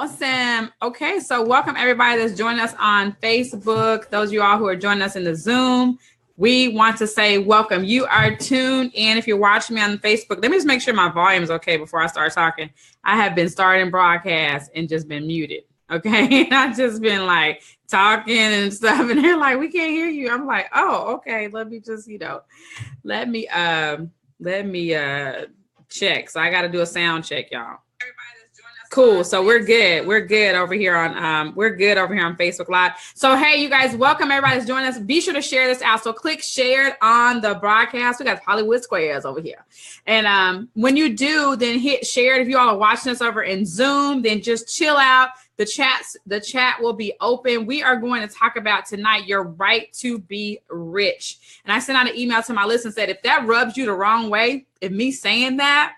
Awesome. Okay, so welcome everybody that's joining us on Facebook. Those of you all who are joining us in the Zoom, we want to say welcome. You are tuned in. If you're watching me on Facebook, let me just make sure my volume is okay before I start talking. I have been starting broadcast and just been muted. Okay, I've just been like talking and stuff, and they're like, "We can't hear you." I'm like, "Oh, okay. Let me just, let me check." So I got to do a sound check, y'all. Cool. So we're good. We're good over here on Facebook Live. So hey, you guys, welcome everybody that's joining us. Be sure to share this out. So click share on the broadcast. We got Hollywood Squares over here. And when you do, then hit share. If you all are watching us over in Zoom, then just chill out. The chat will be open. We are going to talk about tonight your right to be rich. And I sent out an email to my list and said, if that rubs you the wrong way, if me saying that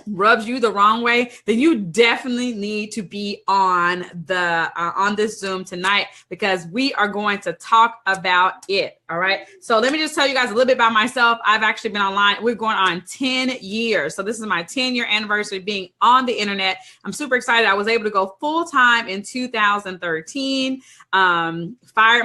rubs you the wrong way, then you definitely need to be on this Zoom tonight, because we are going to talk about it. All right. So let me just tell you guys a little bit about myself. I've actually been online. We're going on 10 years. So this is my 10-year anniversary being on the internet. I'm super excited. I was able to go full time in 2013. Fired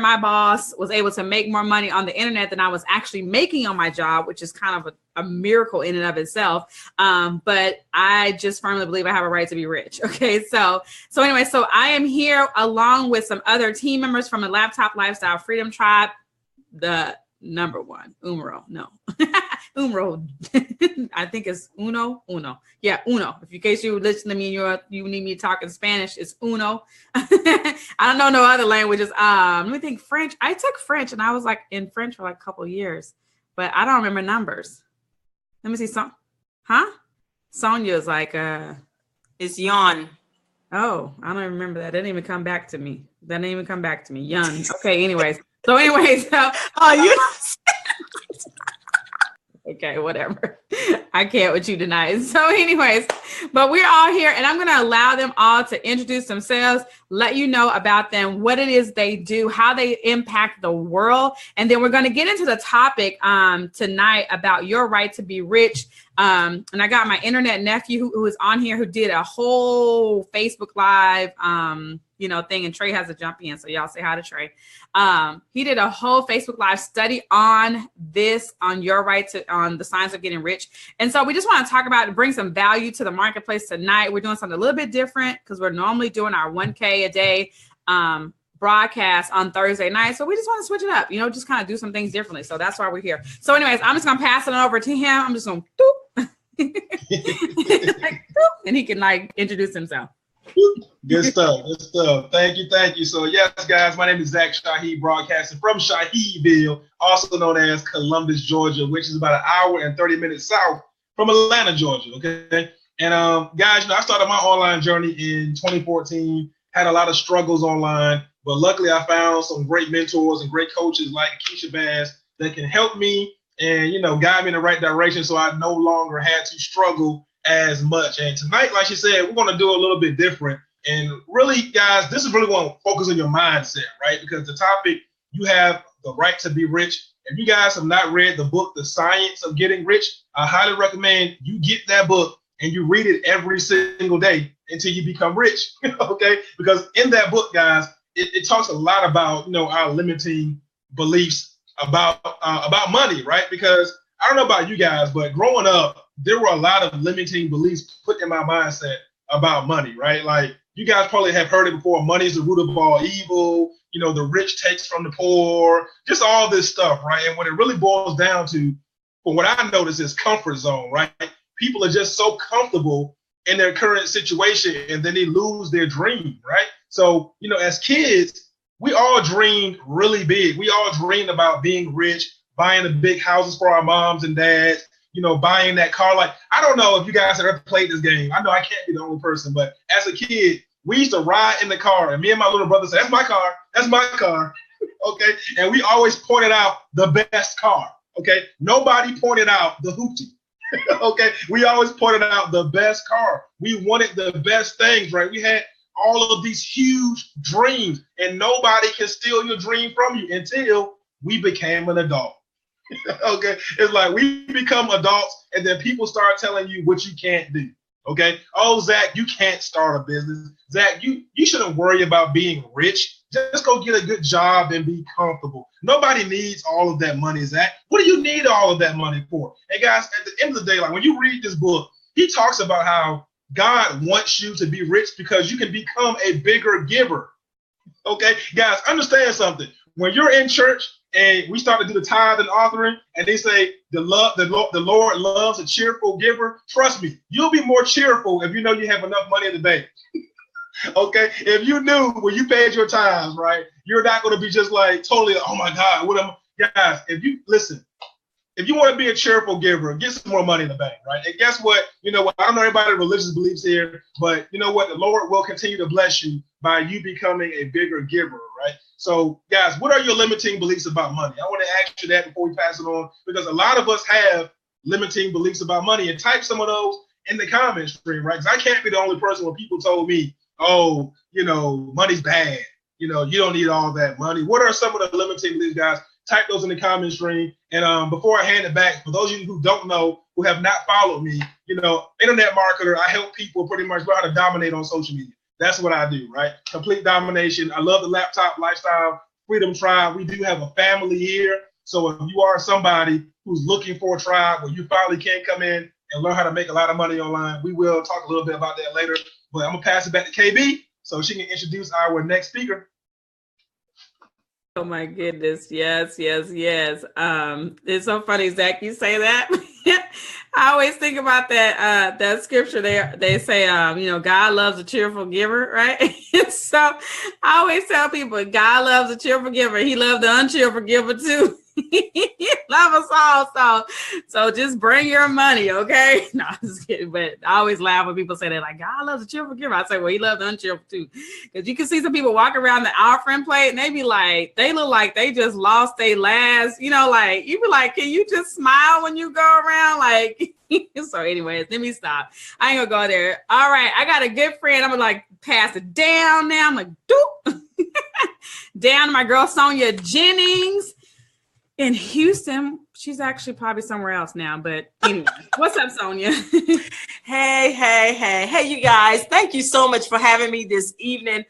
my boss, was able to make more money on the internet than I was actually making on my job, which is kind of a miracle in and of itself. But I just firmly believe I have a right to be rich. Okay. So anyway, so I am here along with some other team members from the Laptop Lifestyle Freedom Tribe, the number one, Umro. No, Umro. I think it's Uno. Yeah, Uno. If in case you listen to me and you need me to talk in Spanish, it's Uno. I don't know no other languages. Let me think. French. I took French and I was like in French for like a couple of years, but I don't remember numbers. Let me see some. Huh? Sonia's like it's yawn. Oh, I don't remember that. That didn't even come back to me. Young. Okay, anyways. So okay, whatever. I can't with you tonight. So anyways, but we're all here and I'm going to allow them all to introduce themselves, let you know about them, what it is they do, how they impact the world. And then we're going to get into the topic tonight about your right to be rich. And I got my internet nephew who is on here, who did a whole Facebook Live, thing. And Trey has to jump in. So y'all say hi to Trey. He did a whole Facebook Live study on your right on the science of getting rich. And so we just want to talk about, bring some value to the marketplace tonight. We're doing something a little bit different because we're normally doing our 1K a day broadcast on Thursday night. So we just want to switch it up, just kind of do some things differently. So that's why we're here. So anyways, I'm just going to pass it over to him. I'm just going to and he can introduce himself. Good stuff. Thank you. So yes, guys, my name is Zach Shaheed, broadcasting from Shaheedville, also known as Columbus, Georgia, which is about an hour and 30 minutes south from Atlanta, Georgia. Okay. And guys, I started my online journey in 2014, had a lot of struggles online, but luckily I found some great mentors and great coaches like Keisha Bass that can help me and, guide me in the right direction, so I no longer had to struggle as much. And tonight, like she said, we're going to do a little bit different. And really, guys, this is really going to focus on your mindset, right? Because the topic, you have the right to be rich. If you guys have not read the book, The Science of Getting Rich, I highly recommend you get that book and you read it every single day until you become rich, okay? Because in that book, guys, it talks a lot about, our limiting beliefs about money, right? Because I don't know about you guys, but growing up, there were a lot of limiting beliefs put in my mindset about money, right? Like, you guys probably have heard it before. Money is the root of all evil. The rich takes from the poor, just all this stuff, right? And what it really boils down to, from what I notice, is comfort zone, right? People are just so comfortable in their current situation, and then they lose their dream, right? So, as kids, we all dreamed really big. We all dreamed about being rich, buying the big houses for our moms and dads, buying that car. Like, I don't know if you guys have ever played this game. I know I can't be the only person, but as a kid, we used to ride in the car, and me and my little brother said, that's my car, okay? And we always pointed out the best car, okay? Nobody pointed out the hoopty, okay? We always pointed out the best car. We wanted the best things, right? We had all of these huge dreams, and nobody can steal your dream from you until we became an adult. Okay, it's like we become adults and then people start telling you what you can't do. Okay. Oh, Zach, you can't start a business. Zach, you shouldn't worry about being rich. Just go get a good job and be comfortable. Nobody needs all of that money, Zach. What do you need all of that money for? And guys, at the end of the day, like when you read this book, he talks about how God wants you to be rich because you can become a bigger giver. Okay, guys, understand something. When you're in church and we start to do the tithe and offering, and they say the Lord loves a cheerful giver, trust me, you'll be more cheerful if you know you have enough money in the bank. Okay, if you knew when you paid your tithes, right, you're not going to be just like totally, oh my God, what am I? Guys, if you listen, if you want to be a cheerful giver, get some more money in the bank, right? And guess what? You know what? I don't know everybody's religious beliefs here, but you know what? The Lord will continue to bless you by you becoming a bigger giver, right? So, guys, what are your limiting beliefs about money? I want to ask you that before we pass it on, because a lot of us have limiting beliefs about money, and type some of those in the comment stream, right? Because I can't be the only person where people told me, oh, you know, money's bad. You know, you don't need all that money. What are some of the limiting beliefs, guys? Type those in the comment stream. And before I hand it back, for those of you who don't know, who have not followed me, you know, internet marketer, I help people pretty much learn how to dominate on social media. That's what I do, right? Complete domination. I love the Laptop Lifestyle Freedom Tribe. We do have a family here. So if you are somebody who's looking for a tribe where you finally can come in and learn how to make a lot of money online, we will talk a little bit about that later. But I'm going to pass it back to KB so she can introduce our next speaker. Oh my goodness. Yes. It's so funny, Zach, you say that. I always think about that scripture there. They say, you know, God loves a cheerful giver, right? So I always tell people, God loves a cheerful giver. He loves the uncheerful giver too. He loves us all. So just bring your money, okay? No, I'm just kidding. But I always laugh when people say that, like, God loves a cheerful giver. I say, well, he loves the uncheerful too. Because you can see some people walk around the offering plate and they be like, they look like they just lost their last, you know, like, you be like, can you just smile when you go around? Like, so anyways, let me stop. I ain't gonna go there. All right, I got a good friend. I'm gonna like pass it down now. I'm like, doop. Down to my girl, Sonia Jennings. In Houston. She's actually probably somewhere else now, but anyway. What's up, Sonia? Hey, you guys. Thank you so much for having me this evening.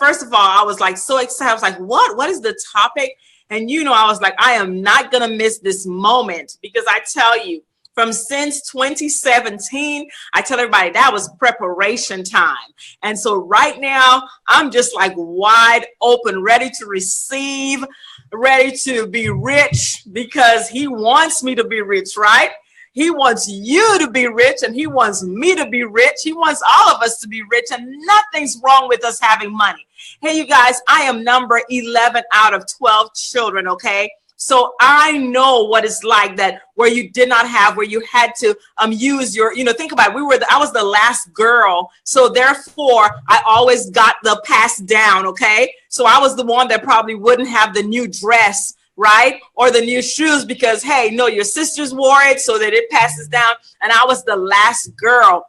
First of all, I was like so excited. I was like, what is the topic? And you know, I was like, I am not going to miss this moment, because I tell you, from since 2017, I tell everybody that was preparation time. And so right now, I'm just like wide open, ready to receive, ready to be rich, because he wants me to be rich, right? He wants you to be rich, and he wants me to be rich. He wants all of us to be rich, and nothing's wrong with us having money. Hey, you guys, I am number 11 out of 12 children, okay? So I know what it's like, that where you did not have, where you had to use your, you know, think about it. I was the last girl. So therefore I always got the pass down. Okay. So I was the one that probably wouldn't have the new dress, right? Or the new shoes, because, hey, no, your sisters wore it, so that it passes down. And I was the last girl.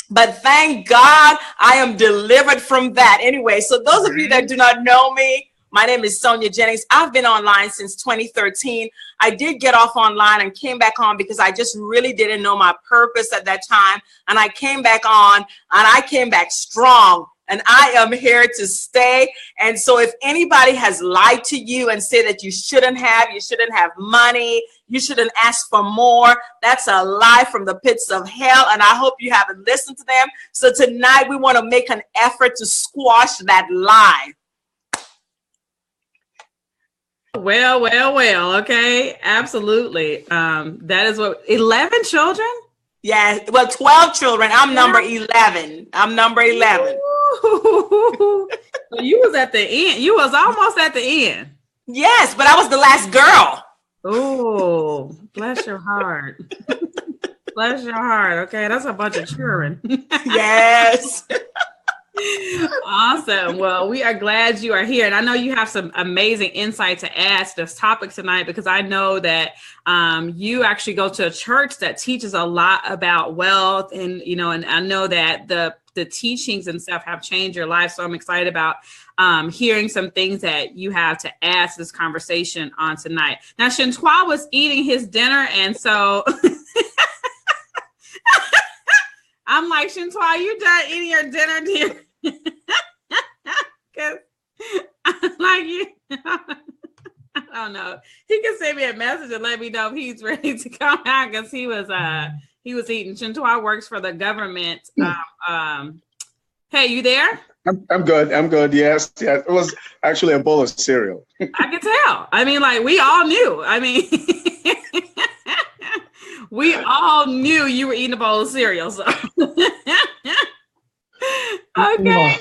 But thank God I am delivered from that. Anyway, so those of you that do not know me, my name is Sonia Jennings. I've been online since 2013. I did get off online and came back on because I just really didn't know my purpose at that time. And I came back on, and I came back strong. And I am here to stay. And so if anybody has lied to you and said that you shouldn't have money, you shouldn't ask for more, that's a lie from the pits of hell. And I hope you haven't listened to them. So tonight we want to make an effort to squash that lie. Well. Okay. Absolutely. That is what, 11 children? Yeah. Well, 12 children. I'm number 11. So you was at the end. You was almost at the end. Yes, but I was the last girl. Oh, bless your heart. Bless your heart. Okay. That's a bunch of children. Yes. Awesome. Well, we are glad you are here. And I know you have some amazing insight to add to this topic tonight, because I know that you actually go to a church that teaches a lot about wealth. And, you know, and I know that the teachings and stuff have changed your life. So I'm excited about hearing some things that you have to add to this conversation on tonight. Now, Shantua was eating his dinner. And so I'm like, Shantua, you done eating your dinner, dear? Because I'm like, you. I don't know. He can send me a message and let me know if he's ready to come out because he was eating. Shantua works for the government. Hey, you there? I'm good. I'm good. Yes. Yeah. It was actually a bowl of cereal. I could tell. I mean, like we all knew. I mean, we all knew you were eating a bowl of cereal. So, okay.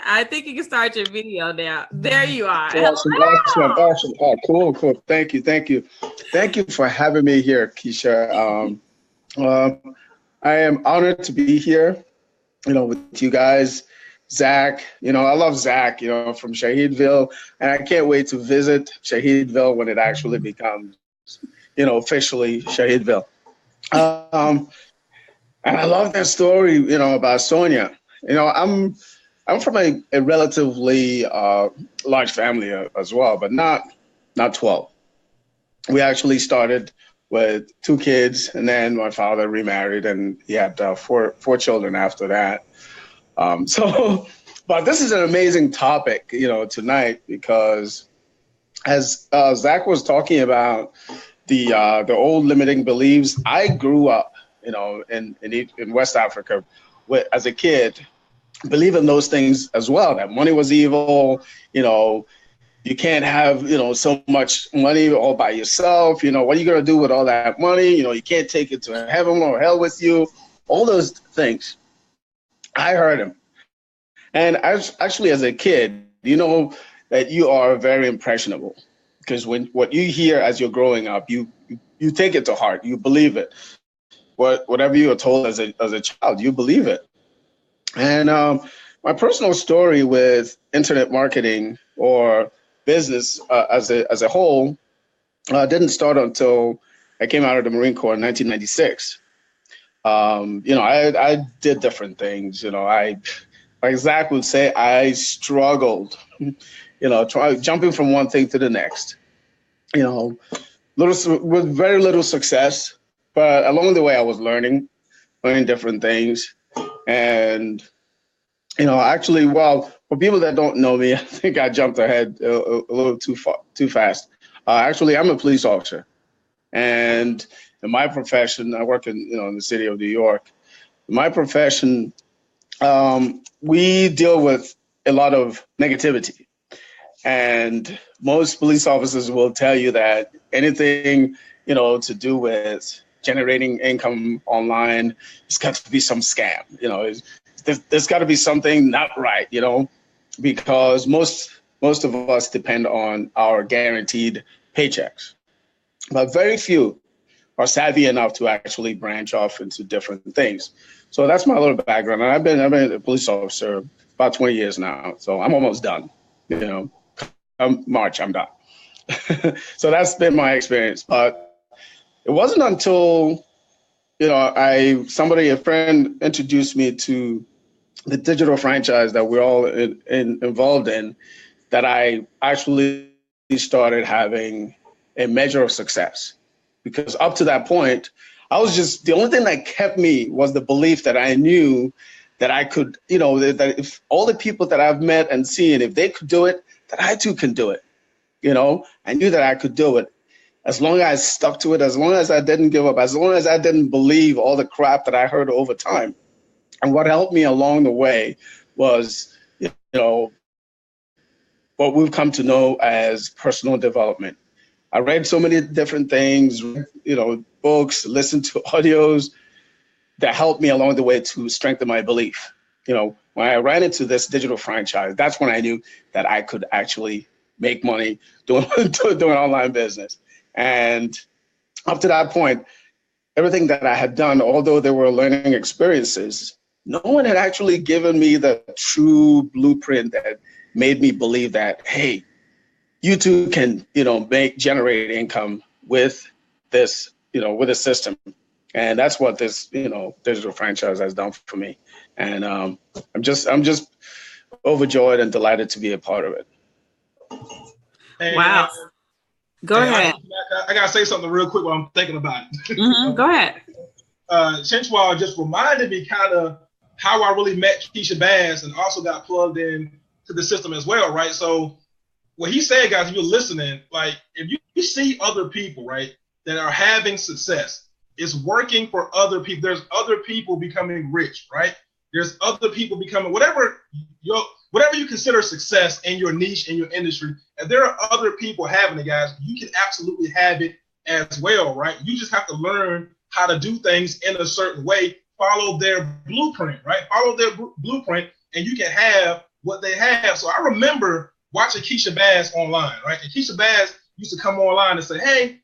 I think you can start your video now. There you are. Awesome. Oh, cool. Thank you for having me here, Keisha. I am honored to be here, with you guys. Zach, I love Zach, from Shahidville, and I can't wait to visit Shahidville when it actually becomes, officially Shahidville. And I love that story, about Sonia. I'm from a relatively large family as well, but not 12. We actually started with 2 kids, and then my father remarried, and he had 4 children after that. But this is an amazing topic, tonight, because as Zach was talking about the old limiting beliefs, I grew up, in West Africa as a kid, believing those things as well, that money was evil, you can't have, so much money all by yourself, what are you going to do with all that money? You can't take it to heaven or hell with you, all those things. I heard him. And actually, as a kid, that you are very impressionable, because what you hear as you're growing up, you take it to heart, you believe it. Whatever you are told as a child, you believe it. And my personal story with internet marketing or business as a whole didn't start until I came out of the Marine Corps in 1996. I did different things. Like Zach would say, I struggled, jumping from one thing to the next, with very little success. But along the way, I was learning different things. And, actually, well, for people that don't know me, I think I jumped ahead a little too fast. Actually, I'm a police officer. And in my profession, I work in the city of New York. In my profession, we deal with a lot of negativity. And most police officers will tell you that anything, to do with generating income online, it's got to be some scam. There's got to be something not right, because most of us depend on our guaranteed paychecks. But very few are savvy enough to actually branch off into different things. So that's my little background. And I've been a police officer about 20 years now. So I'm almost done. March, I'm done. So that's been my experience. But it wasn't until, a friend introduced me to the digital franchise that we're all involved in, that I actually started having a measure of success. Because up to that point, I was just, the only thing that kept me was the belief that I knew that I could, that if all the people that I've met and seen, if they could do it, that I too can do it. I knew that I could do it. As long as I stuck to it, as long as I didn't give up, as long as I didn't believe all the crap that I heard over time. And what helped me along the way was, what we've come to know as personal development. I read so many different things, books, listened to audios that helped me along the way to strengthen my belief. When I ran into this digital franchise, that's when I knew that I could actually make money doing online business. And up to that point, everything that I had done, although there were learning experiences, no one had actually given me the true blueprint that made me believe that, hey, you too can, generate income with this, with a system. And that's what this, digital franchise has done for me. And I'm just overjoyed and delighted to be a part of it. Hey, wow. Go ahead. I gotta say something real quick while I'm thinking about it. Go ahead. Chinchwal just reminded me kind of how I really met Keisha Bass and also got plugged in to the system as well, right? So what he said, guys, if you're listening, like if you see other people, right, that are having success, it's working for other people. There's other people becoming rich, right? There's other people becoming whatever you consider success in your niche, in your industry. If there are other people having it, guys, you can absolutely have it as well, right? You just have to learn how to do things in a certain way, follow their blueprint, right? Follow their blueprint, and you can have what they have. So I remember watching Keisha Bass online, right? And Keisha Bass used to come online and say, hey,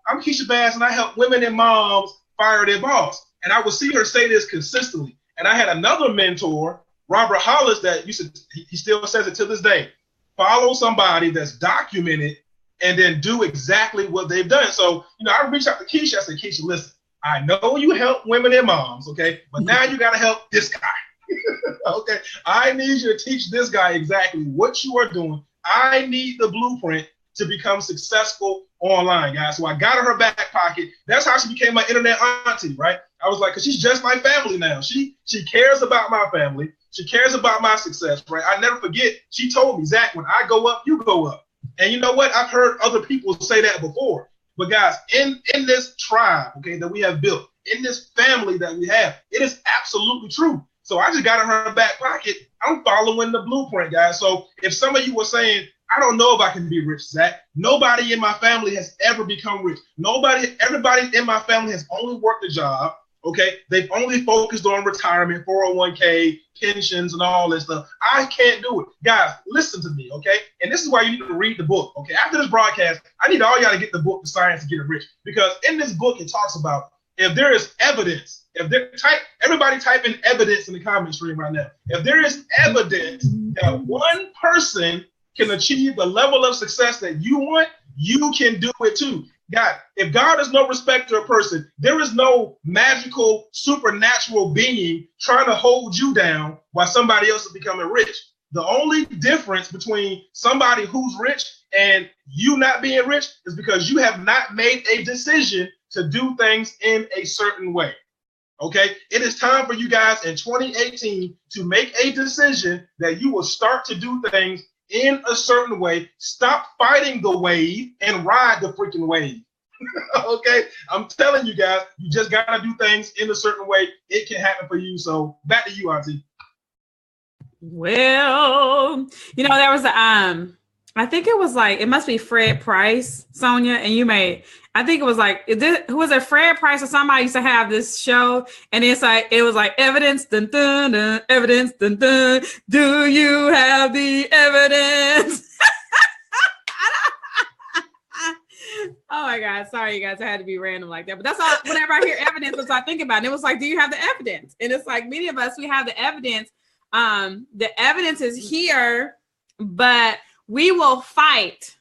I'm Keisha Bass and I help women and moms fire their boss. And I would see her say this consistently. And I had another mentor, Robert Hollis, that he still says it to this day, follow somebody that's documented and then do exactly what they've done. So, I reached out to Keisha. I said, Keisha, listen, I know you help women and moms, okay? But now you got to help this guy. Okay, I need you to teach this guy exactly what you are doing. I need the blueprint to become successful online, guys. So I got in her back pocket. That's how she became my internet auntie, right? I was like, because she's just my family now. She cares about my family. She cares about my success, right? I never forget. She told me, Zach, when I go up, you go up. And you know what? I've heard other people say that before. But guys, in this tribe, okay, that we have built, in this family that we have, it is absolutely true. So I just got in her back pocket. I'm following the blueprint, guys. So if some of you were saying, I don't know if I can be rich, Zach. Nobody in my family has ever become rich. Everybody in my family has only worked a job, okay? They've only focused on retirement, 401k, pensions, and all this stuff. I can't do it. Guys, listen to me, okay? And this is why you need to read the book, okay? After this broadcast, I need all y'all to get the book, The Science of Getting Rich, because in this book, it talks about if there is evidence, everybody type in evidence in the comment stream right now. If there is evidence that one person can achieve the level of success that you want, you can do it too. God, if God is no respecter of person, there is no magical, supernatural being trying to hold you down while somebody else is becoming rich. The only difference between somebody who's rich and you not being rich is because you have not made a decision to do things in a certain way. Okay, it is time for you guys in 2018 to make a decision that you will start to do things in a certain way. Stop fighting the wave and ride the freaking wave. Okay, I'm telling you guys, you just gotta do things in a certain way. It can happen for you. So back to you, Auntie. Well, there was I think it was like, it must be Fred Price, Sonia, and I think it was like, who was it, Fred Price or somebody used to have this show, and it was like evidence, dun, dun, dun, evidence, dun, dun, do you have the evidence? Oh my God, sorry you guys, I had to be random like that, but that's all. Whenever I hear evidence, that's what I think about, and it was like, do you have the evidence? And it's like, many of us, we have the evidence. The evidence is here, but we will fight.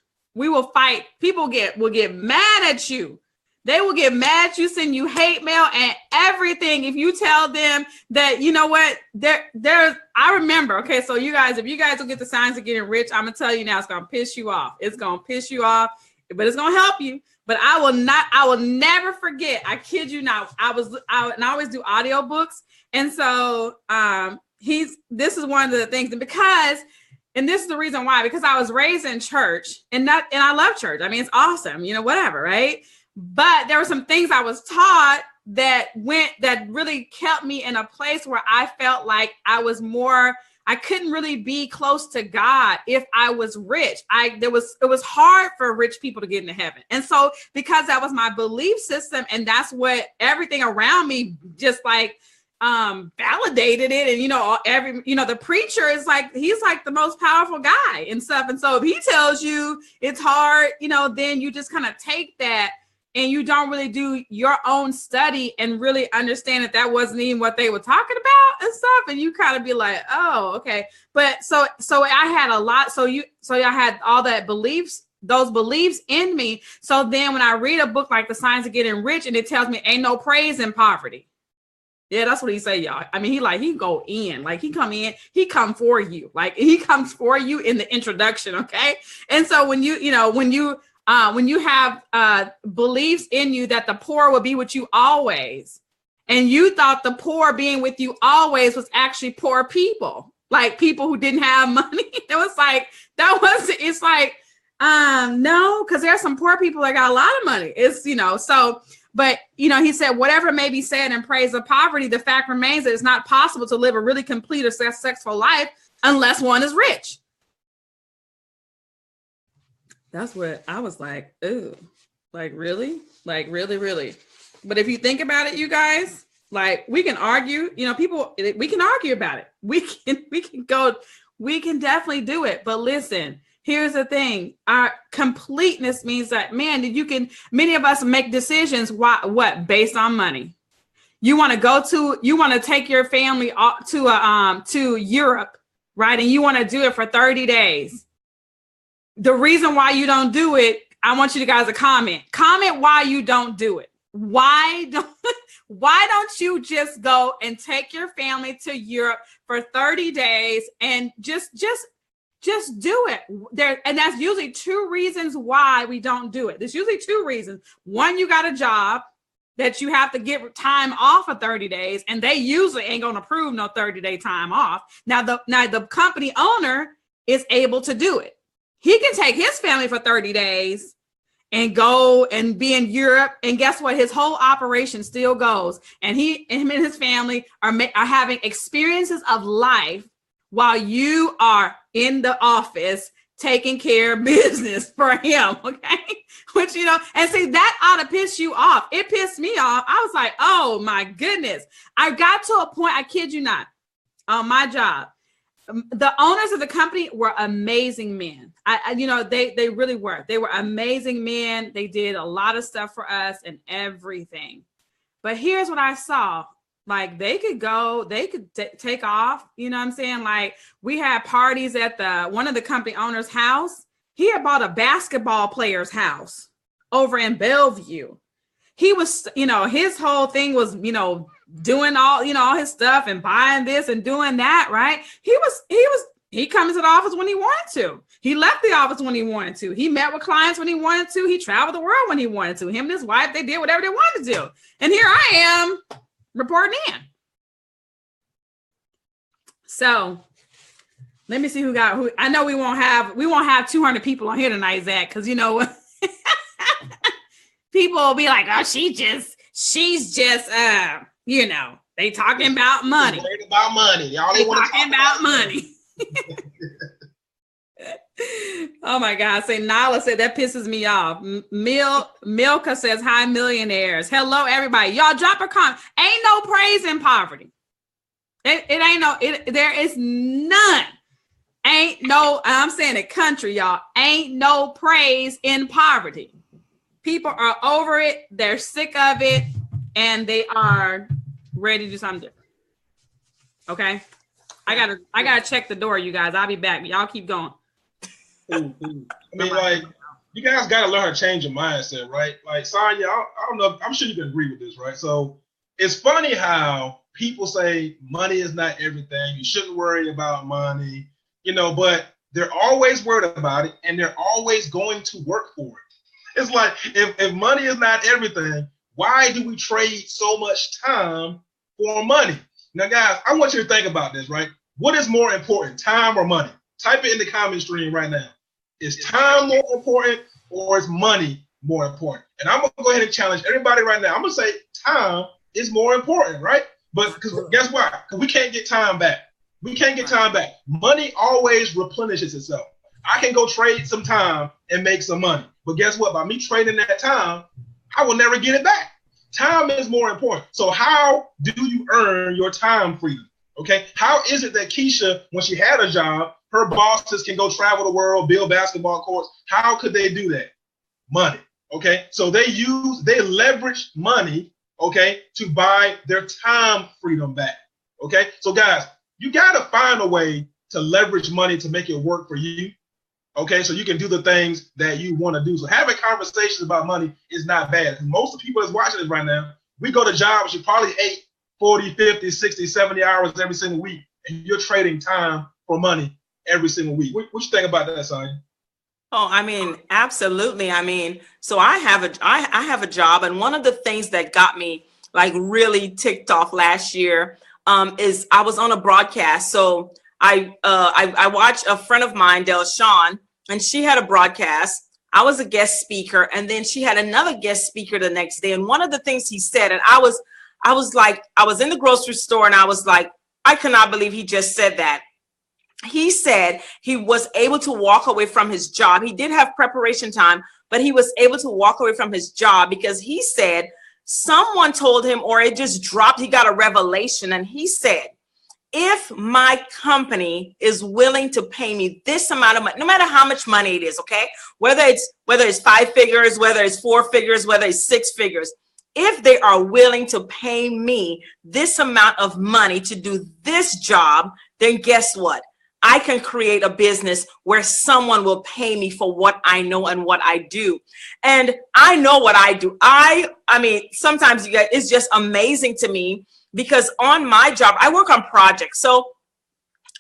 People will get mad at you. They will get mad at you, send you hate mail and everything if you tell them that, you know what, I remember, okay, so you guys, if you guys will get the Signs of Getting Rich, I'm gonna tell you now, it's gonna piss you off. It's gonna piss you off, but it's gonna help you. But I will never forget, I kid you not, I always do audiobooks. And so this is one of the things, and this is the reason why, because I was raised in church and I love church. I mean, it's awesome, whatever, right? But there were some things I was taught that really kept me in a place where I felt like I couldn't really be close to God if I was rich. It was hard for rich people to get into heaven. And so because that was my belief system, and that's what everything around me just like validated it. And the preacher is like, he's like the most powerful guy and stuff. And so if he tells you it's hard, then you just kind of take that and you don't really do your own study and really understand that wasn't even what they were talking about and stuff. And you kind of be like, oh, okay. But so I had a lot. So I had all those beliefs in me. So then when I read a book like The Science of Getting Rich, and it tells me ain't no praise in poverty. Yeah, that's what he say, y'all. I mean, he go in, like he come for you. Like he comes for you in the introduction. Okay. And so when you have beliefs in you that the poor will be with you always, And you thought the poor being with you always was actually poor people, like people who didn't have money. It was like, it's like, no, because there's some poor people that got a lot of money. It's, so, but, he said, whatever may be said in praise of poverty, the fact remains that it's not possible to live a really complete or successful life unless one is rich. That's what I was like, ooh, like, really? Like, really, really? But if you think about it, you guys, like, we can argue, people, we can argue about it. We can definitely do it. But listen, here's the thing. Our completeness means that, man, many of us make decisions, based on money. You want to take your family to Europe, right? And you want to do it for 30 days. The reason why you don't do it, I want you guys to comment why you don't do it. Why don't you just go and take your family to Europe for 30 days and just do it? And that's usually 2 reasons why we don't do it. There's usually 2 reasons. One, you got a job that you have to get time off for 30 days, and they usually ain't going to approve no 30-day time off. Now the company owner is able to do it. He can take his family for 30 days and go and be in Europe. And guess what? His whole operation still goes. And him and his family are having experiences of life while you are in the office taking care of business for him. Okay. Which, and see, that ought to piss you off. It pissed me off. I was like, oh my goodness. I got to a point, I kid you not, on my job. The owners of the company were amazing men. They really were. They were amazing men. They did a lot of stuff for us and everything. But here's what I saw. Like, they could take off. You know what I'm saying? Like, we had parties at one of the company owners' house. He had bought a basketball player's house over in Bellevue. He was, his whole thing was, doing all his stuff and buying this and doing that, right? He comes to the office when he wanted to. He left the office when he wanted to. He met with clients when he wanted to. He traveled the world when he wanted to. Him and his wife, they did whatever they wanted to do. And here I am reporting in. So let me see who. I know we won't have 200 people on here tonight, Zach, because people will be like, oh, she's just they talking about money. They about money. Y'all they talking about money. Oh my God. Say Nala said that pisses me off. Milka says, hi, millionaires. Hello, everybody. Y'all drop a comment. Ain't no praise in poverty. There is none. I'm saying it country, y'all. Ain't no praise in poverty. People are over it. They're sick of it. And they are ready to do something different. Okay. I gotta check the door, you guys. I'll be back. Y'all keep going. I mean, like, you guys gotta learn how to change your mindset, right? Like, Sonya, I don't know, I'm sure you can agree with this, right? So it's funny how people say money is not everything. You shouldn't worry about money, but they're always worried about it and they're always going to work for it. It's like, if money is not everything, why do we trade so much time for money? Now, guys, I want you to think about this, right? What is more important, time or money? Type it in the comment stream right now. Is time more important or is money more important? And I'm going to go ahead and challenge everybody right now. I'm going to say time is more important, right? But because guess what? Because we can't get time back. We can't get time back. Money always replenishes itself. I can go trade some time and make some money. But guess what? By me trading that time, I will never get it back. Time is more important. So how do you earn your time freedom? Okay. How is it that Keisha, when she had a job, her bosses can go travel the world, build basketball courts? How could they do that? Money. Okay. So they leverage money, okay, to buy their time freedom back. Okay. So guys, you got to find a way to leverage money to make it work for you. Okay, so you can do the things that you want to do. So having conversations about money is not bad. Most of the people that's watching this right now, we go to jobs, you probably 40, 50, 60, 70 hours every single week, and you're trading time for money every single week. What you think about that, Sonya? Oh, I mean, absolutely. I mean, so I have a job, and one of the things that got me like really ticked off last year is I was on a broadcast. So I watched a friend of mine, Delshawn, and she had a broadcast. I was a guest speaker, and then she had another guest speaker the next day. And one of the things he said, and I was in the grocery store, and I was like, I cannot believe he just said that. He said he was able to walk away from his job. He did have preparation time, but he was able to walk away from his job because he said someone told him, or it just dropped. He got a revelation, and he said, if my company is willing to pay me this amount of money, no matter how much money it is, okay, whether it's 5 figures, whether it's 4 figures, whether it's 6 figures, if they are willing to pay me this amount of money to do this job, then guess what? I can create a business where someone will pay me for what I know and what I do. And I know what I do. I mean, sometimes you guys, it's just amazing to me because on my job, I work on projects. So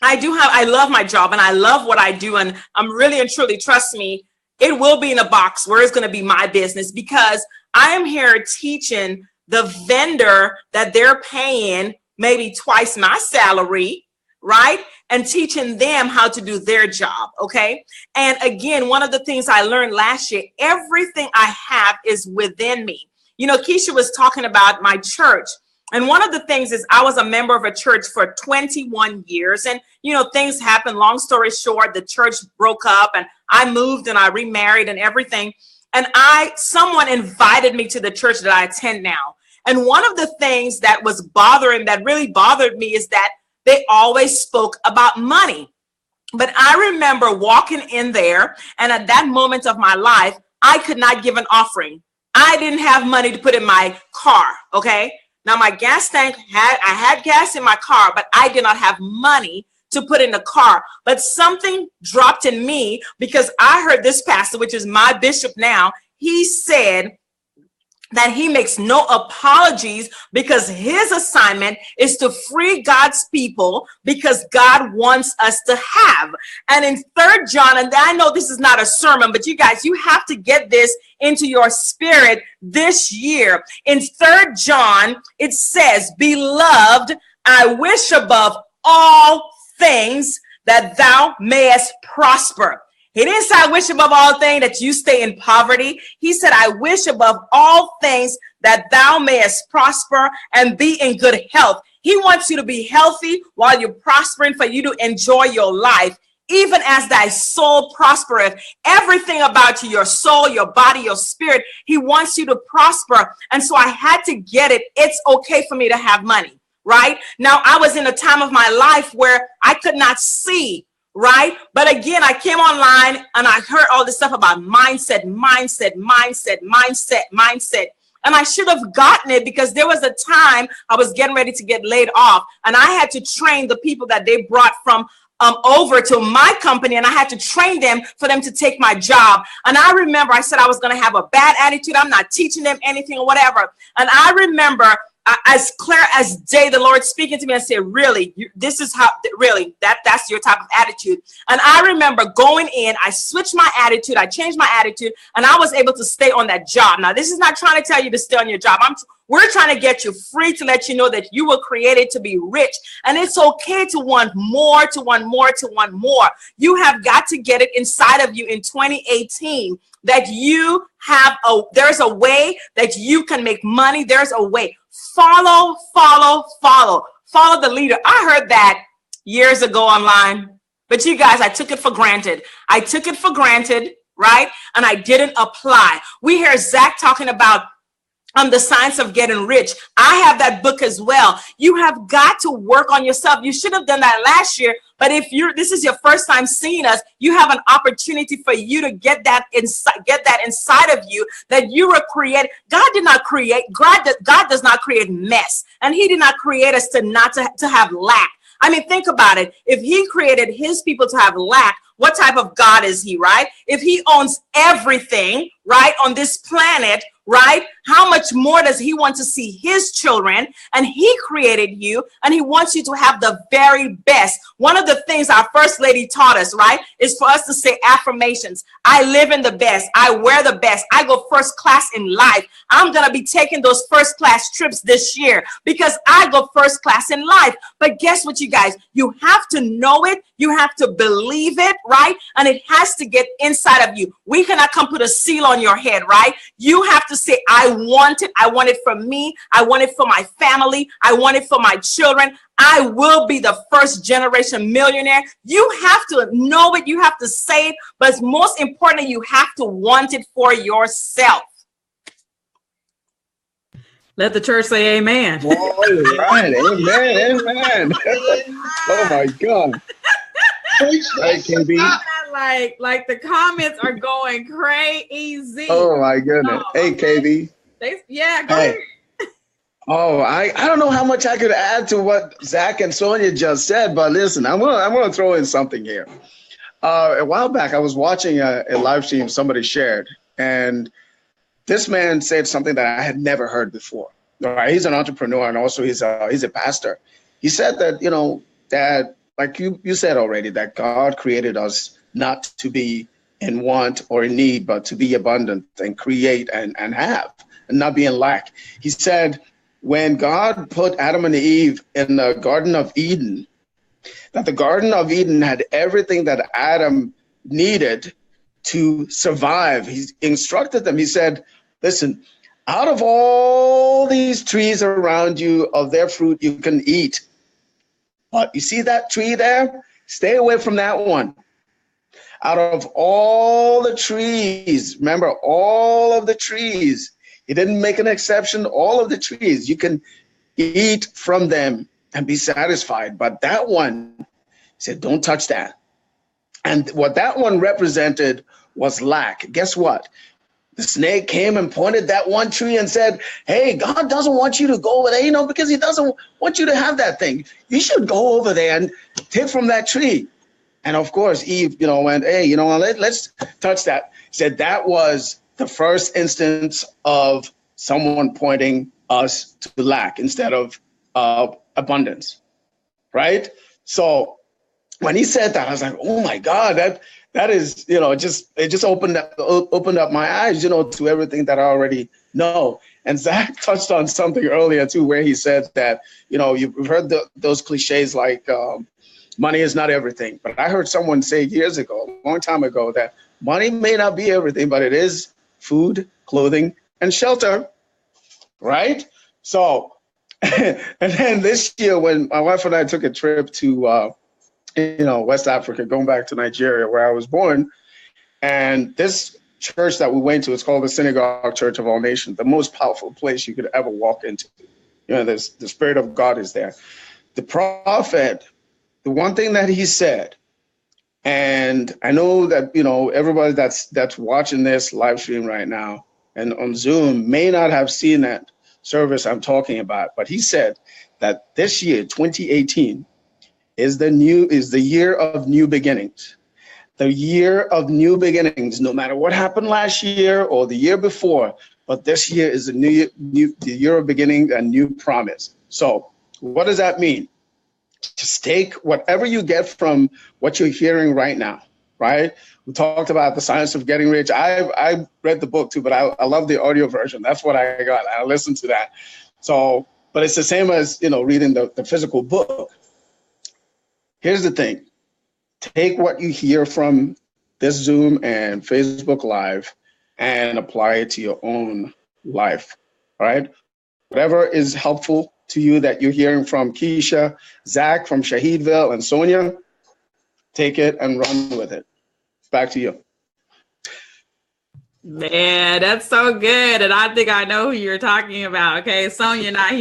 I love my job and I love what I do. And I'm really and truly, trust me, it will be in a box where it's going to be my business because I am here teaching the vendor that they're paying maybe twice my salary, right? And teaching them how to do their job, okay? And again, one of the things I learned last year, everything I have is within me. You know, Keisha was talking about my church. And one of the things is I was a member of a church for 21 years. And, you know, things happened. Long story short, the church broke up and I moved and I remarried and everything. And someone invited me to the church that I attend now. And one of the things that really bothered me is that they always spoke about money. But I remember walking in there, and at that moment of my life, I could not give an offering. I didn't have money to put in my car, okay? Now my gas tank I had gas in my car, but I did not have money to put in the car. But something dropped in me because I heard this pastor, which is my bishop now, he said that he makes no apologies because his assignment is to free God's people because God wants us to have. And in 3 John, and I know this is not a sermon, but you guys, you have to get this into your spirit this year. In 3 John, it says, beloved, I wish above all things that thou mayest prosper. He didn't say, I wish above all things that you stay in poverty. He said, I wish above all things that thou mayest prosper and be in good health. He wants you to be healthy while you're prospering, for you to enjoy your life, even as thy soul prospereth. Everything about you, your soul, your body, your spirit, he wants you to prosper. And so I had to get it. It's okay for me to have money, right? Now, I was in a time of my life where I could not see, right? But again, I came online and I heard all this stuff about mindset. And I should have gotten it because there was a time I was getting ready to get laid off and I had to train the people that they brought from over to my company, and I had to train them for them to take my job. And I remember I said I was going to have a bad attitude. I'm not teaching them anything or whatever. And I remember as clear as day, the Lord speaking to me and said, really, this is how, really, that's your type of attitude. And I remember going in, I switched my attitude, I changed my attitude, and I was able to stay on that job. Now, this is not trying to tell you to stay on your job. We're trying to get you free to let you know that you were created to be rich. And it's okay to want more, to want more, to want more. You have got to get it inside of you in 2018 that you have there's a way that you can make money. There's a way. Follow the leader. I heard that years ago online, but you guys, I took it for granted. Right? And I didn't apply. We hear Zach talking about the science of getting rich. I have that book as well. You have got to work on yourself. You should have done that last year. But if this is your first time seeing us, you have an opportunity for you to get that inside of you, that you were created. God does not create mess. And he did not create us to have lack. I mean, think about it. If he created his people to have lack, what type of God is he, right? If he owns everything, right, on this planet, right? How much more does he want to see his children? And he created you, and he wants you to have the very best. One of the things our First Lady taught us, right, is for us to say affirmations. I live in the best. I wear the best. I go first class in life. I'm going to be taking those first class trips this year because I go first class in life. But guess what, you guys? You have to know it. You have to believe it, right? And it has to get inside of you. We cannot come put a seal on your head, right? You have to say, I want it. I want it for me. I want it for my family. I want it for my children. I will be the first generation millionaire. You have to know it. You have to say it. But most importantly, you have to want it for yourself. Let the church say amen. Oh, right. Amen. Amen. Oh my God. Like the comments are going crazy. Oh my goodness. Hey, KB. Go ahead. Oh, I don't know how much I could add to what Zach and Sonia just said, but listen, I'm gonna throw in something here. A while back, I was watching a live stream somebody shared, and this man said something that I had never heard before. All right, he's an entrepreneur and also he's a pastor. He said that, that like you said already, that God created us not to be in want or in need, but to be abundant and create and have and not be in lack. He said when God put Adam and Eve in the Garden of Eden, that the Garden of Eden had everything that Adam needed to survive. He instructed them. He said, listen, out of all these trees around you, of their fruit you can eat. But you see that tree there? Stay away from that one. Out of all the trees, remember, all of the trees, he didn't make an exception, all of the trees, you can eat from them and be satisfied. But that one, he said, don't touch that. And what that one represented was lack. Guess what? The snake came and pointed that one tree and said, hey, God doesn't want you to go over there, because he doesn't want you to have that thing. You should go over there and take from that tree. And of course, Eve, went, hey, let's touch that. He said that was the first instance of someone pointing us to lack instead of abundance, right? So when he said that, I was like, oh my God, that is, it just opened up my eyes, to everything that I already know. And Zach touched on something earlier too, where he said that, you've heard those cliches like money is not everything. But I heard someone say years ago, a long time ago, that money may not be everything, but it is food, clothing, and shelter, right? So, and then this year when my wife and I took a trip to West Africa, going back to Nigeria, where I was born. And this church that we went to, it's called the Synagogue Church of All Nations, the most powerful place you could ever walk into. The Spirit of God is there. The prophet, the one thing that he said, and I know that, everybody that's watching this live stream right now and on Zoom may not have seen that service I'm talking about, but he said that this year, 2018, is the year of new beginnings. The year of new beginnings, no matter what happened last year or the year before, but this year is the year of beginning, a new promise. So what does that mean? Just take whatever you get from what you're hearing right now, right? We talked about the science of getting rich. I read the book too, but I love the audio version. That's what I got. I listened to that. So, but it's the same as, reading the physical book. Here's the thing. Take what you hear from this Zoom and Facebook Live and apply it to your own life, all right? Whatever is helpful to you that you're hearing from Keisha, Zach from Shahidville, and Sonia, take it and run with it. Back to you. Man, that's so good. And I think I know who you're talking about. Okay. Sonia and I,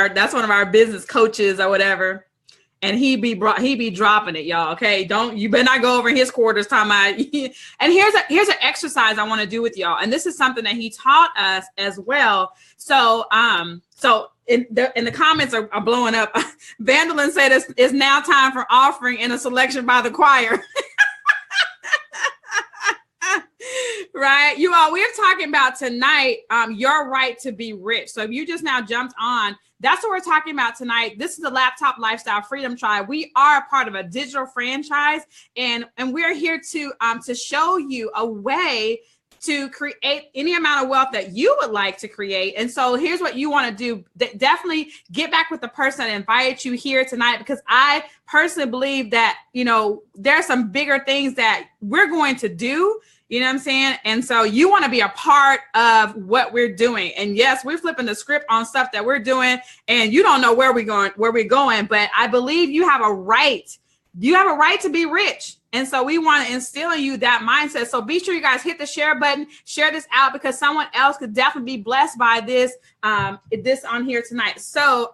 that's one of our business coaches or whatever. And he be dropping it, y'all. Okay. You better not go over in his quarters talking about. And here's an exercise I want to do with y'all. And this is something that he taught us as well. So, in the comments are blowing up. Vandalin said it's now time for offering and a selection by the choir. Right. You all, we're talking about tonight, your right to be rich. So if you just now jumped on, that's what we're talking about tonight. This is the Laptop Lifestyle Freedom Tribe. We are a part of a digital franchise, and we're here to show you a way to create any amount of wealth that you would like to create. And so here's what you want to do. Definitely get back with the person that invited you here tonight, because I personally believe that, you know, there are some bigger things that we're going to do. You know what I'm saying? And so you want to be a part of what we're doing. And yes, we're flipping the script on stuff that we're doing, and you don't know where we're going, but I believe you have a right. You have a right to be rich. And so we want to instill in you that mindset. So be sure you guys hit the share button, share this out, because someone else could definitely be blessed by this, this on here tonight. So,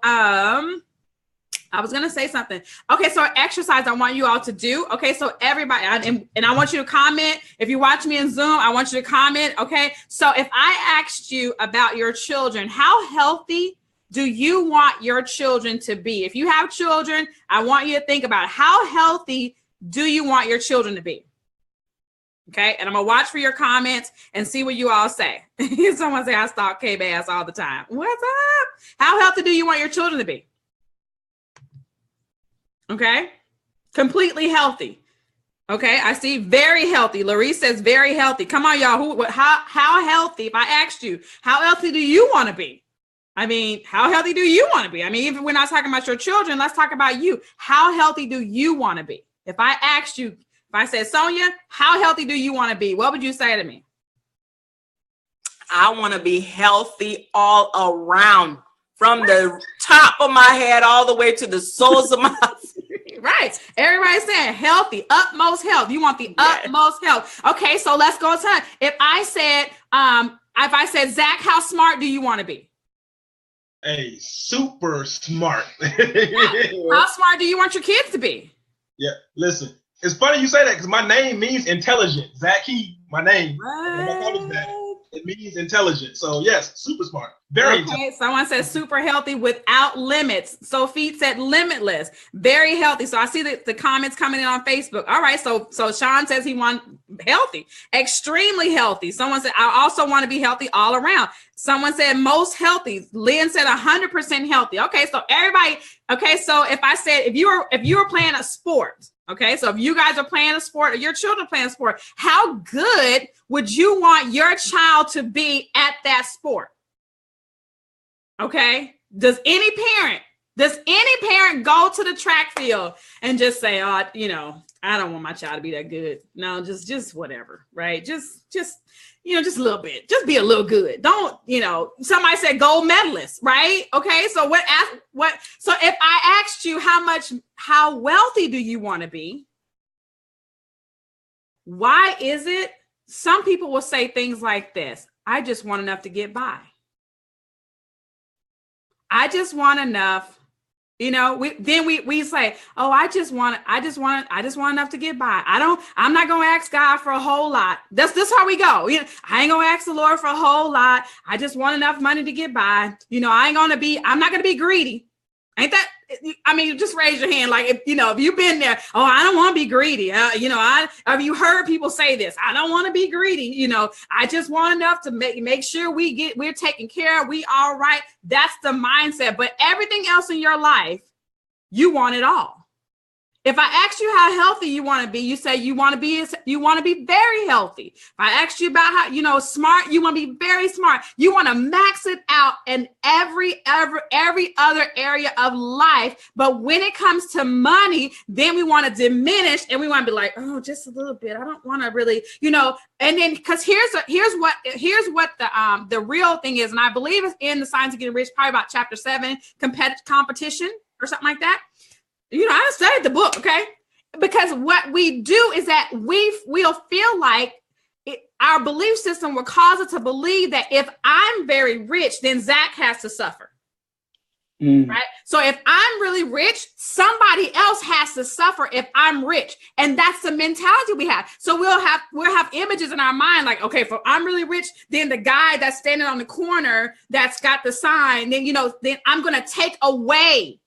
I was going to say something. Okay. So exercise I want you all to do. Okay. So everybody, and I want you to comment. If you watch me in Zoom, I want you to comment. Okay. So if I asked you about your children, how healthy do you want your children to be? If you have children, I want you to think about how healthy do you want your children to be? Okay. And I'm going to watch for your comments and see what you all say. Someone say, I stalk K-Bass all the time. What's up? How healthy do you want your children to be? Okay. Completely healthy. Okay. I see very healthy. Larisse says very healthy. Come on, y'all. How healthy? If I asked you, how healthy do you want to be? I mean, how healthy do you want to be? I mean, even we're not talking about your children, let's talk about you. How healthy do you want to be? If I asked you, if I said, Sonia, how healthy do you want to be? What would you say to me? I want to be healthy all around, from the top of my head all the way to the soles of my feet. Right. Everybody's saying healthy, utmost health. You want the utmost health. Okay, so let's go to if I said, Zach, how smart do you want to be? Hey, super smart. How smart do you want your kids to be? Yeah, listen. It's funny you say that, because my name means intelligent. Zach Key, my name. It means intelligent. So yes, super smart. Very intelligent. Someone says super healthy without limits. Sophie said limitless. Very healthy. So I see the comments coming in on Facebook. All right. So Sean says he wants healthy, extremely healthy. Someone said, I also want to be healthy all around. Someone said most healthy. Lynn said 100% healthy. Okay. So everybody. Okay. So if I said, if you were playing a sport, okay, so if you guys are playing a sport, or your children playing a sport, how good would you want your child to be at that sport? Okay. Does any parent go to the track field and just say, oh, you know, I don't want my child to be that good. No, just whatever, right? Just, you know, just a little bit, just be a little good. Don't, you know, somebody said gold medalist, right? Okay. So so if I asked you how wealthy do you want to be? Why is it? Some people will say things like this. I just want enough to get by. I just want enough, you know, we say, oh, I just want enough to get by. I'm not going to ask God for a whole lot. That's how we go. You know, I ain't going to ask the Lord for a whole lot. I just want enough money to get by. You know, I'm not going to be greedy. Ain't that, I mean, just raise your hand. Like, if you've been there, oh, I don't want to be greedy. Have you heard people say this? I don't want to be greedy. You know, I just want enough to make sure we're taken care of. We all right. That's the mindset. But everything else in your life, you want it all. If I asked you how healthy you want to be, you say you want to be very healthy. If I asked you about how, smart, you want to be very smart. You want to max it out in every other area of life. But when it comes to money, then we want to diminish and we want to be like, oh, just a little bit. I don't want to really, and then because here's what the real thing is. And I believe it's in the Science of Getting Rich, probably about chapter 7, competition or something like that. I studied the book, okay? Because what we do is that we'll feel like our belief system will cause us to believe that if I'm very rich, then Zach has to suffer, right? So if I'm really rich, somebody else has to suffer if I'm rich. And that's the mentality we have. So we'll have images in our mind like, okay, if I'm really rich, then the guy that's standing on the corner that's got the sign, then I'm going to take away.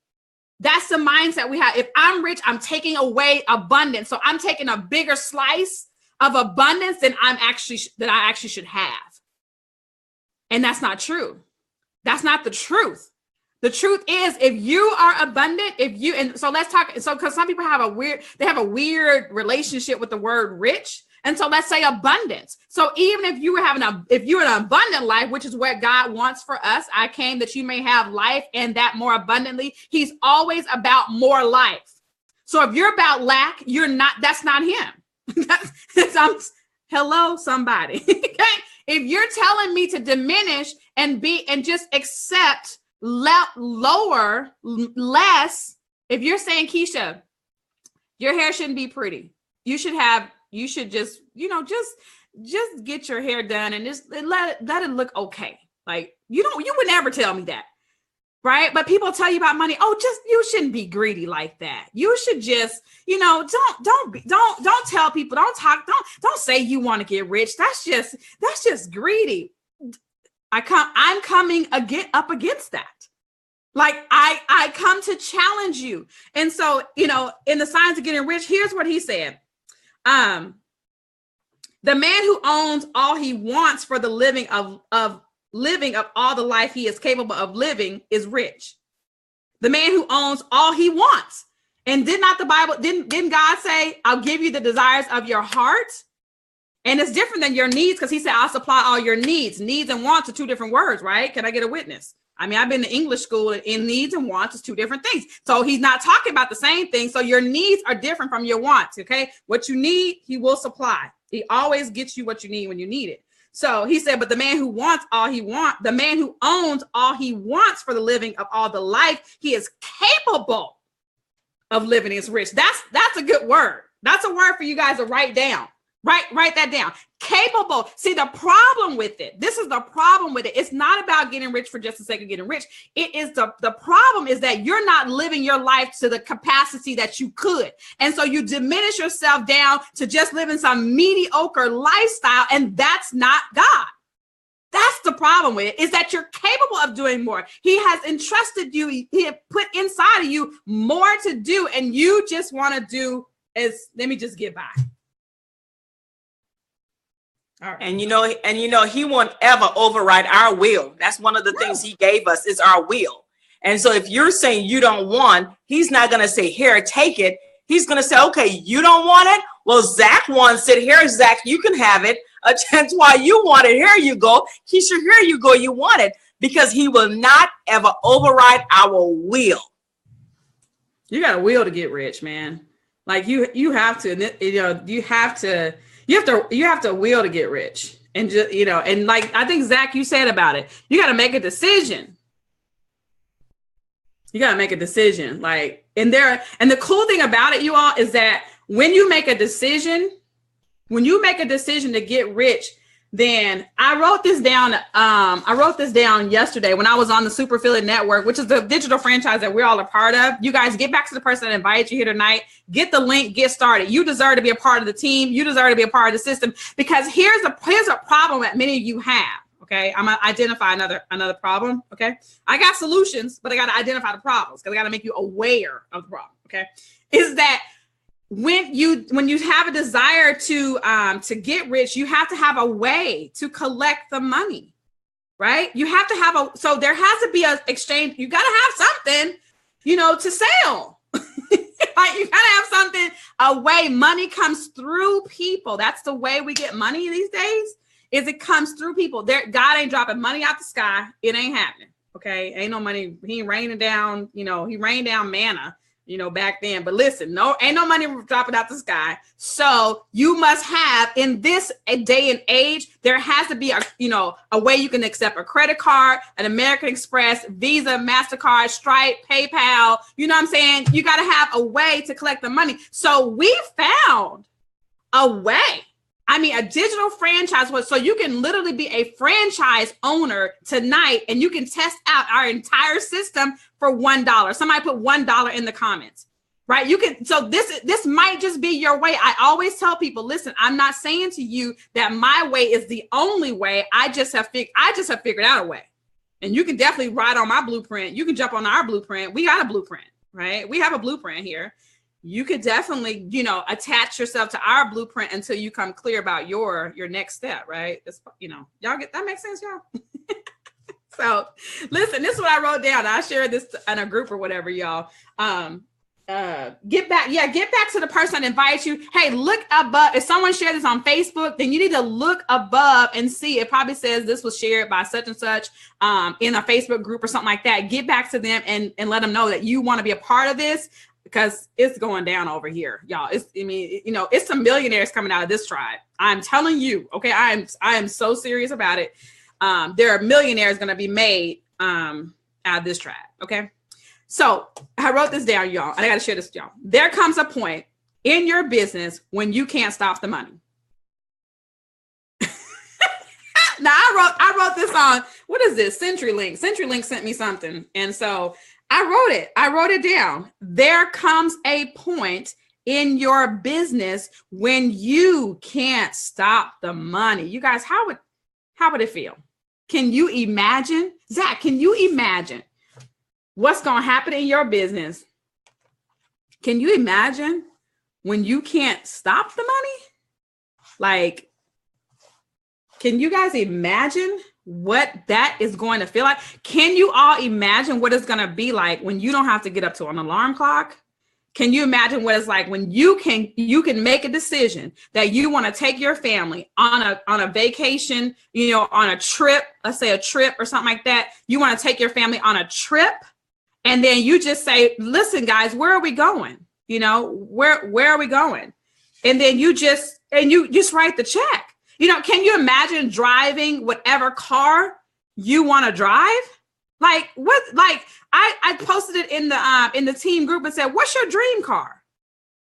That's the mindset we have. If I'm rich, I'm taking away abundance. So I'm taking a bigger slice of abundance than I actually should have. And that's not true. That's not the truth. The truth is, if you are abundant, so let's talk. So, because some people have a weird relationship with the word rich. And so let's say abundance. So even if you're an abundant life, which is what God wants for us, I came that you may have life and that more abundantly. He's always about more life. So if you're about lack, that's not him. Hello, somebody. Okay? If you're telling me to diminish and just accept lower, less, if you're saying, Keisha, your hair shouldn't be pretty. You should just get your hair done and just let it look okay. Like, you would never tell me that. Right. But people tell you about money. Oh, you shouldn't be greedy like that. You should just, don't tell people, don't say you want to get rich. That's just greedy. I'm coming up against that. Like I come to challenge you. And so, in the Signs of Getting Rich, here's what he said. The man who owns all he wants for the living of all the life he is capable of living is rich. The man who owns all he wants. And didn't God say, I'll give you the desires of your heart? And it's different than your needs, because he said, I'll supply all your needs. Needs and wants are two different words, right? Can I get a witness? I mean, I've been to English school, and in needs and wants is two different things. So he's not talking about the same thing. So your needs are different from your wants, okay? What you need, he will supply. He always gets you what you need when you need it. So he said, but the man who the man who owns all he wants for the living of all the life he is capable of living is rich. That's a good word. That's a word for you guys to write down. Write that down. Capable. See, the problem with it, this is the problem with it. It's not about getting rich for just the sake of getting rich. It is the problem is that you're not living your life to the capacity that you could. And so you diminish yourself down to just living some mediocre lifestyle. And that's not God. That's the problem with it, is that you're capable of doing more. He has entrusted you. He had put inside of you more to do. And you just want to do let me just get by. All right. And he won't ever override our will. That's one of the things he gave us, is our will. And so if you're saying you don't want, he's not going to say, here, take it. He's going to say, okay, you don't want it. Well, Zach wants it. Here, Zach, you can have it. That's why you want it. Here you go. Keisha, here you go. You want it, because he will not ever override our will. You got a will to get rich, man. Like you have to, you have to will to get rich. And just, and like, I think Zach, you said about it, you got to make a decision. You got to make a decision. Like, and the cool thing about it, you all, is that when you make a decision to get rich, then I wrote this down yesterday when I was on the Super Affiliate Network, which is the digital franchise that we're all a part of. You guys, get back to the person that invited you here tonight. Get the link, get started. You deserve to be a part of the team. You deserve to be a part of the system, because here's a problem that many of you have. Okay. I'm going to identify another problem. Okay. I got solutions, but I got to identify the problems, because I got to make you aware of the problem. Okay. Is that when you have a desire to get rich, you have to have a way to collect the money, right? You have to so there has to be an exchange. You got to have something, to sell. Like, you got to have something, a way. Money comes through people. That's the way we get money these days, is it comes through people. God ain't dropping money out the sky. It ain't happening. Okay. Ain't no money. He ain't raining down, he rained down manna, back then. But listen, ain't no money dropping out the sky. So you must have, in this day and age, there has to be a way you can accept a credit card, an American Express, Visa, MasterCard, Stripe, PayPal. You know what I'm saying? You got to have a way to collect the money. So we found a way. I mean, a digital franchise, so you can literally be a franchise owner tonight, and you can test out our entire system for $1. Somebody put $1 in the comments, right? You can. So this might just be your way. I always tell people, listen, I'm not saying to you that my way is the only way. I just have figured out a way, and you can definitely ride on my blueprint. You can jump on our blueprint. We got a blueprint, right? We have a blueprint here. you could definitely, you know, attach yourself to our blueprint until you come clear about your next step, right? It's, you know, y'all get that makes sense, y'all? So listen, this is what I wrote down. I shared this in a group or whatever, y'all. Get back to the person that invites you. Hey, look above. If someone shared this on Facebook, then you need to look above and see. It probably says this was shared by such and such in a Facebook group or something like that. Get back to them and let them know that you want to be a part of this, because it's going down over here, y'all. It's some millionaires coming out of this tribe. I'm telling you, okay. I am so serious about it. There are millionaires going to be made out of this tribe. Okay. So I wrote this down, y'all, and I got to share this with y'all. There comes a point in your business when you can't stop the money. Now I wrote this on, what is this? CenturyLink. CenturyLink sent me something. And so I wrote it down. There comes a point in your business when you can't stop the money. You guys, how would it feel? Can you imagine? Zach, can you imagine what's going to happen in your business? Can you imagine when you can't stop the money? Like, can you guys imagine what that is going to feel like? Can you all imagine what it's going to be like when you don't have to get up to an alarm clock? Can you imagine what it's like when you can make a decision that you want to take your family on a vacation, you know, on a trip, let's say a trip or something like that. You want to take your family on a trip, and then you just say, listen, guys, where are we going? You know, where are we going? And then you just write the check. You know, can you imagine driving whatever car you want to drive? Like what? Like I posted it in the team group and said, "What's your dream car?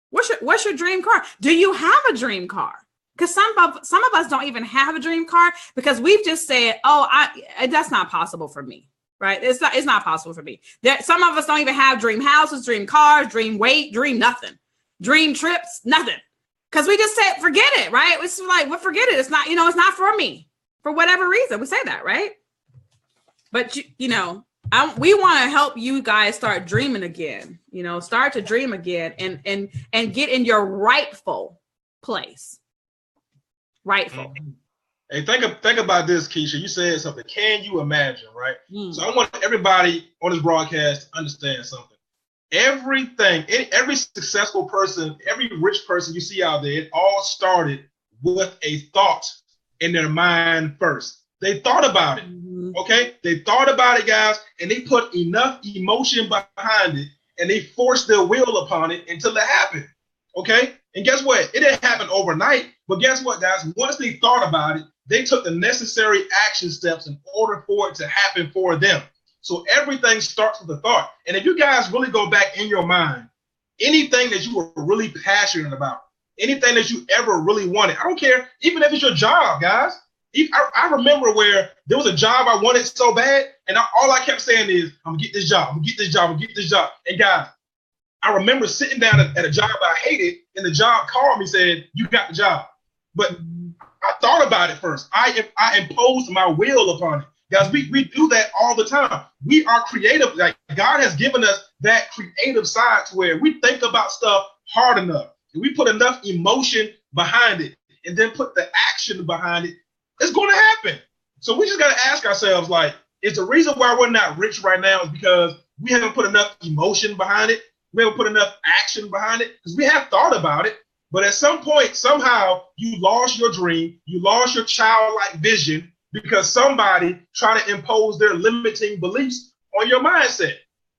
What's your dream car? Do you have a dream car?" Because some of us don't even have a dream car because we've just said, "Oh, that's not possible for me." Right? It's not possible for me. Some of us don't even have dream houses, dream cars, dream weight, dream nothing, dream trips, nothing. Because we just said, forget it, right? It's like, well, forget it. It's not, you know, it's not for me for whatever reason. We say that, right? But we want to help you guys start dreaming again. You know, start to dream again and get in your rightful place. Rightful. Hey, think about this, Keisha. You said something. Can you imagine, right? So I want everybody on this broadcast to understand something. Every successful person, every rich person you see out there, it all started with a thought in their mind first. They thought about it, okay? They thought about it, guys, and they put enough emotion behind it, and they forced their will upon it until it happened, okay? And guess what? It didn't happen overnight, but guess what, guys? Once they thought about it, they took the necessary action steps in order for it to happen for them. So everything starts with a thought. And if you guys really go back in your mind, anything that you were really passionate about, anything that you ever really wanted, I don't care, even if it's your job, guys. I remember where there was a job I wanted so bad, and all I kept saying is, I'm gonna get this job, I'm gonna get this job, I'm gonna get this job. And guys, I remember sitting down at a job I hated, and the job called me, said, you got the job. But I thought about it first. I imposed my will upon it. Guys, we do that all the time. We are creative. Like God has given us that creative side to where we think about stuff hard enough. And we put enough emotion behind it and then put the action behind it. It's going to happen. So we just got to ask ourselves, like, is the reason why we're not rich right now is because we haven't put enough emotion behind it. We haven't put enough action behind it because we have thought about it. But at some point, somehow you lost your dream. You lost your childlike vision because somebody tried to impose their limiting beliefs on your mindset.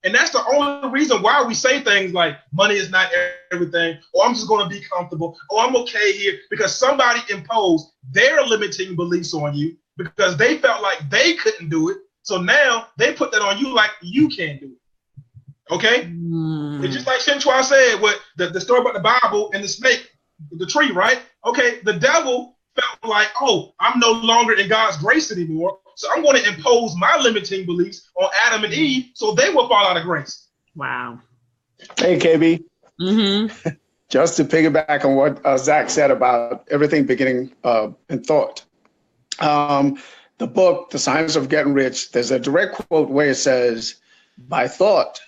And that's the only reason why we say things like money is not everything, or I'm just going to be comfortable, or I'm okay here, because somebody imposed their limiting beliefs on you because they felt like they couldn't do it. So now they put that on you like you can't do it. Okay? It's just like Shinchua said, what the story about the Bible and the snake, the tree, right? Okay, the devil felt like, oh, I'm no longer in God's grace anymore. So I'm going to impose my limiting beliefs on Adam and Eve so they will fall out of grace. Wow. Hey, KB. Just to piggyback on what Zach said about everything beginning in thought. The book, The Science of Getting Rich, there's a direct quote where it says, by thought,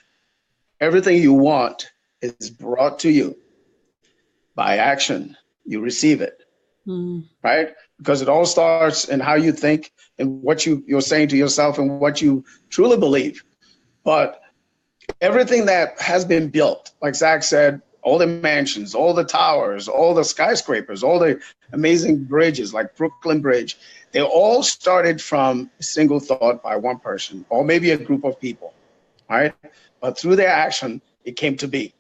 everything you want is brought to you by action, you receive it, right? Because it all starts in how you think and what you're saying to yourself and what you truly believe. But everything that has been built, like Zach said, all the mansions, all the towers, all the skyscrapers, all the amazing bridges like Brooklyn Bridge, they all started from a single thought by one person or maybe a group of people, right? But through their action, it came to be.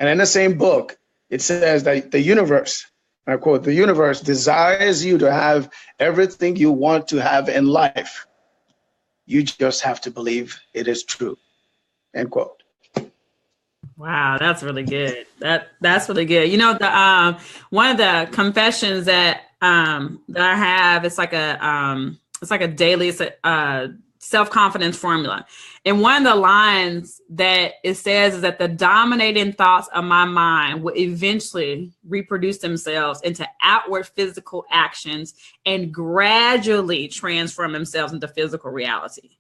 And in the same book, it says that the universe, I quote, the universe desires you to have everything you want to have in life. You just have to believe it is true, end quote. Wow, that's really good. That's really good. You know, the one of the confessions that I have, it's like a daily self-confidence formula. And one of the lines that it says is that the dominating thoughts of my mind will eventually reproduce themselves into outward physical actions and gradually transform themselves into physical reality.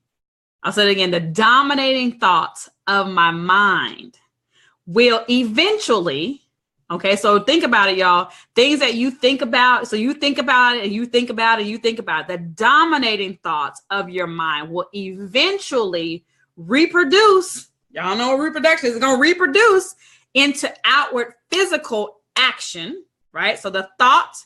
I'll say it again, the dominating thoughts of my mind will eventually, okay, so think about it, y'all. Things that you think about, so you think about it and you think about it and you think about it. The dominating thoughts of your mind will eventually reproduce. Y'all know what reproduction is. It's going to reproduce into outward physical action, right? So the thought,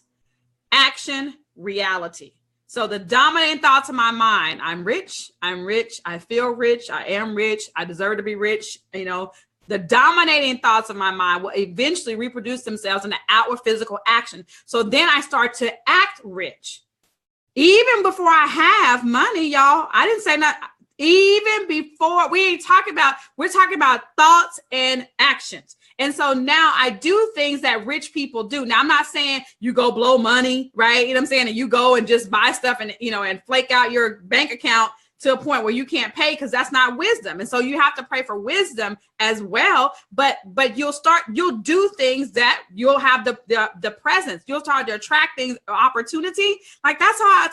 action, reality. So the dominating thoughts of my mind, I'm rich, I feel rich, I am rich, I deserve to be rich, you know. The dominating thoughts of my mind will eventually reproduce themselves into outward physical action. So then I start to act rich. Even before I have money, y'all, I didn't say nothing. Even before, we're talking about thoughts and actions. And so now I do things that rich people do. Now, I'm not saying you go blow money, right? You know what I'm saying? And you go and just buy stuff and, you know, and flake out your bank account to a point where you can't pay, because that's not wisdom. And so you have to pray for wisdom as well. But you'll do things that you'll have the presence. You'll start to attract things, opportunity. Like that's how I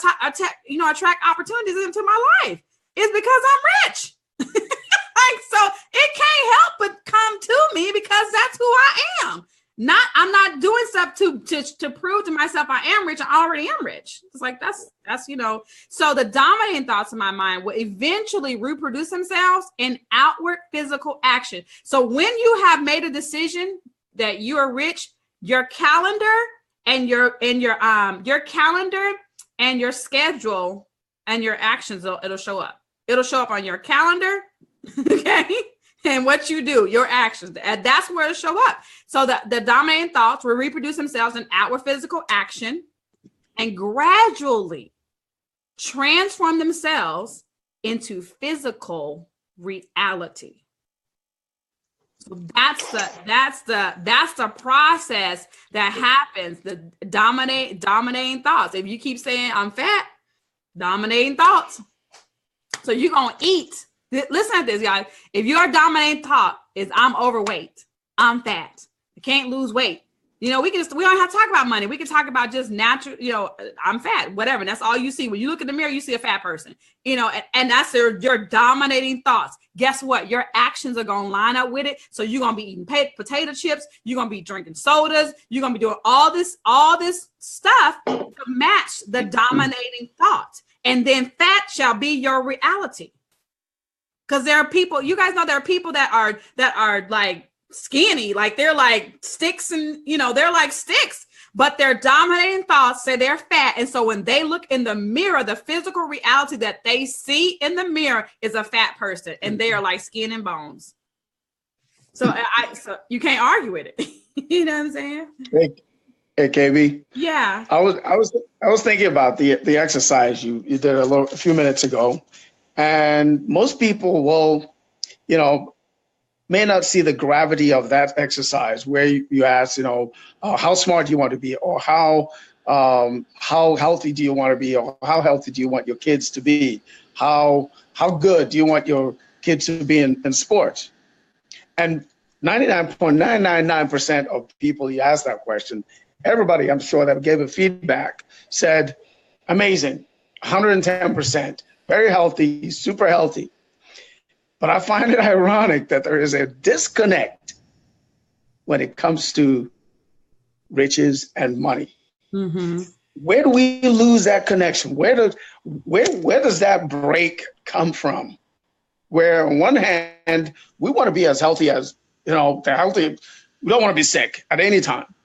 attract opportunities into my life. It's because I'm rich. Like, so it can't help but come to me because that's who I am. I'm not doing stuff to prove to myself I am rich. I already am rich. It's like, that's, you know, so the dominating thoughts of my mind will eventually reproduce themselves in outward physical action. So when you have made a decision that you are rich, your calendar and your calendar and your schedule and your actions, it'll show up. It'll show up on your calendar. Okay. And what you do, your actions, and that's where it'll show up. So the dominating thoughts will reproduce themselves in outward physical action and gradually transform themselves into physical reality. So that's the process that happens. The dominating thoughts. If you keep saying I'm fat, dominating thoughts. So you're gonna eat. Listen to this, guys. If your dominating thought is I'm overweight, I'm fat, I can't lose weight. You know, we don't have to talk about money. We can talk about just natural, you know, I'm fat, whatever. And that's all you see. When you look in the mirror, you see a fat person, you know, and that's your dominating thoughts. Guess what? Your actions are going to line up with it. So you're going to be eating potato chips. You're going to be drinking sodas. You're going to be doing all this stuff to match the dominating thought. And then fat shall be your reality. Because there are people, you guys know there are people that are like skinny, like they're like sticks and, you know, they're like sticks, but their dominating thoughts say they're fat. And so when they look in the mirror, the physical reality that they see in the mirror is a fat person, and they are like skin and bones. So you can't argue with it. You know what I'm saying? Hey, KB. Yeah. I was thinking about the exercise you did a few minutes ago. And most people will, you know, may not see the gravity of that exercise where you ask, you know, how smart do you want to be, or how healthy do you want to be, or how healthy do you want your kids to be, how good do you want your kids to be in sports? And 99.999% of people you ask that question, everybody I'm sure that gave a feedback said, amazing, 110%. Very healthy, super healthy. But I find it ironic that there is a disconnect when it comes to riches and money. Mm-hmm. Where do we lose that connection? Where does that break come from? Where on one hand, we want to be as healthy as, we don't want to be sick at any time.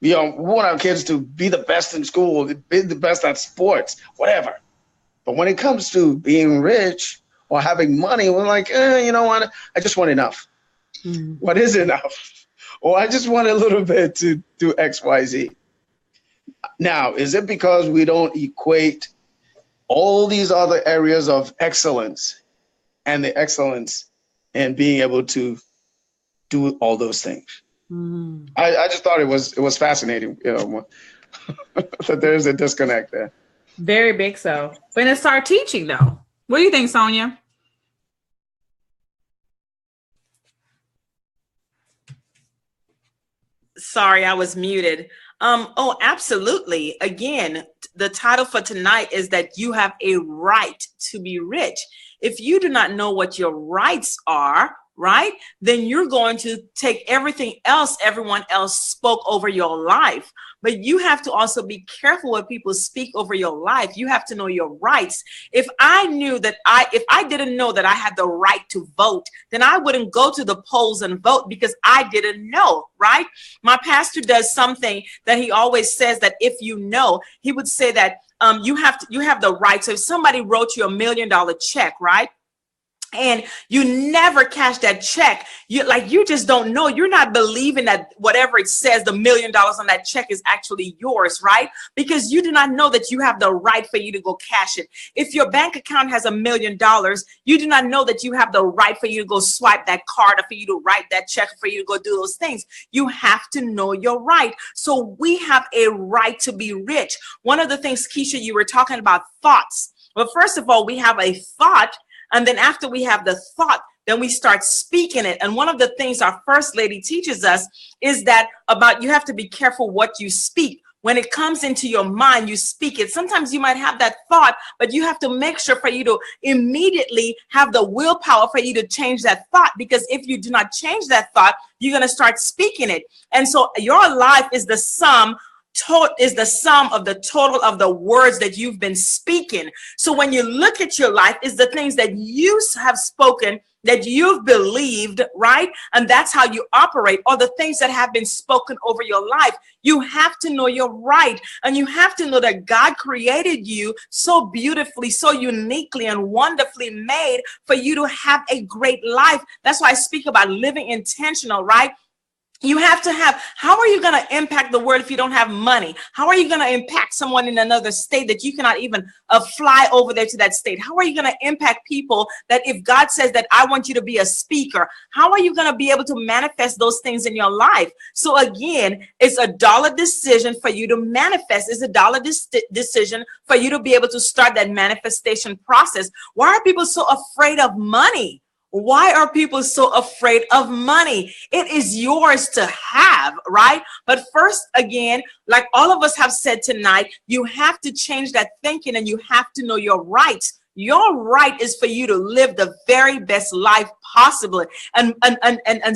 We want our kids to be the best in school, be the best at sports, whatever. But when it comes to being rich or having money, we're like, you know what? I just want enough. Mm-hmm. What is enough? Or I just want a little bit to do X, Y, Z. Now, is it because we don't equate all these other areas of excellence and the excellence in being able to do all those things? Mm-hmm. I just thought it was fascinating, that there's a disconnect there. Very big so. When it start teaching though, what do you think, Sonia? Sorry, I was muted. Oh, absolutely. Again, the title for tonight is that you have a right to be rich. If you do not know what your rights are, right, then you're going to take everything else everyone else spoke over your life. But you have to also be careful what people speak over your life. You have to know your rights. If I didn't know that I had the right to vote, then I wouldn't go to the polls and vote because I didn't know, right? My pastor does something that he always says, that if you know, he would say that you have the right. So if somebody wrote you $1 million check, right, and you never cash that check, you just don't know. You're not believing that whatever it says, the $1 million on that check is actually yours, right? Because you do not know that you have the right for you to go cash it. If your bank account has $1 million, you do not know that you have the right for you to go swipe that card, or for you to write that check, or for you to go do those things. You have to know your right. So we have a right to be rich. One of the things, Keisha, you were talking about thoughts. Well, first of all, we have a thought. And then after we have the thought, then we start speaking it. And one of the things our First Lady teaches us is that you have to be careful what you speak. When it comes into your mind, you speak it. Sometimes you might have that thought, but you have to make sure for you to immediately have the willpower for you to change that thought. Because if you do not change that thought, you're going to start speaking it. And so your life is the sum of the total of the words that you've been speaking. So when you look at your life, it's the things that you have spoken, that you've believed, right? And that's how you operate, or the things that have been spoken over your life. You have to know your right. And you have to know that God created you so beautifully, so uniquely and wonderfully made for you to have a great life. That's why I speak about living intentional, right? You have to have, how are you going to impact the world if you don't have money? How are you going to impact someone in another state that you cannot even fly over there to that state? How are you going to impact people that if God says that I want you to be a speaker, how are you going to be able to manifest those things in your life? So again, it's a dollar decision for you to manifest. It's a dollar decision for you to be able to start that manifestation process. Why are people so afraid of money? Why are people so afraid of money? It is yours to have, right? But first, again, like all of us have said tonight, you have to change that thinking and you have to know your rights. Your right is for you to live the very best life possible. And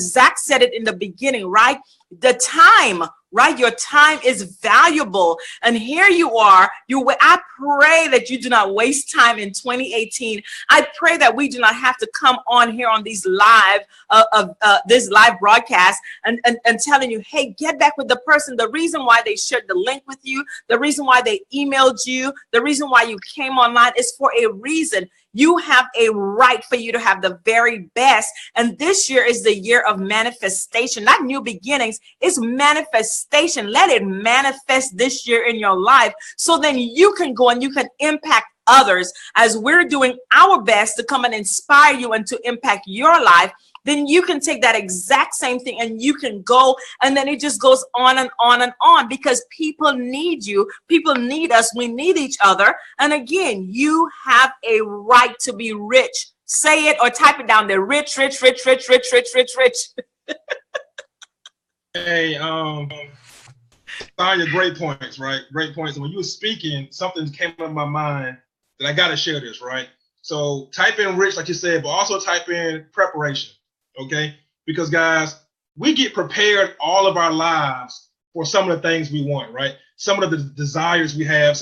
Zach said it in the beginning, right? The time, right? Your time is valuable. And here you are. I pray that you do not waste time in 2018. I pray that we do not have to come on here on these this live broadcast and telling you, hey, get back with the person. The reason why they shared the link with you, the reason why they emailed you, the reason why you came online is for a reason. You have a right for you to have the very best. And this year is the year of manifestation, not new beginnings. It's manifestation. Let it manifest this year in your life. So then you can go and you can impact others as we're doing our best to come and inspire you and to impact your life. Then you can take that exact same thing and you can go, and then it just goes on and on and on, because people need you. People need us. We need each other. And again, you have a right to be rich. Say it or type it down there. Rich, rich, rich, rich, rich, rich, rich, rich. Hey, Sonia, great points, right? Great points. And when you were speaking, something came up in my mind that I got to share this, right? So type in rich, like you said, but also type in preparation. Okay, because guys, we get prepared all of our lives for some of the things we want, right? Some of the desires we have,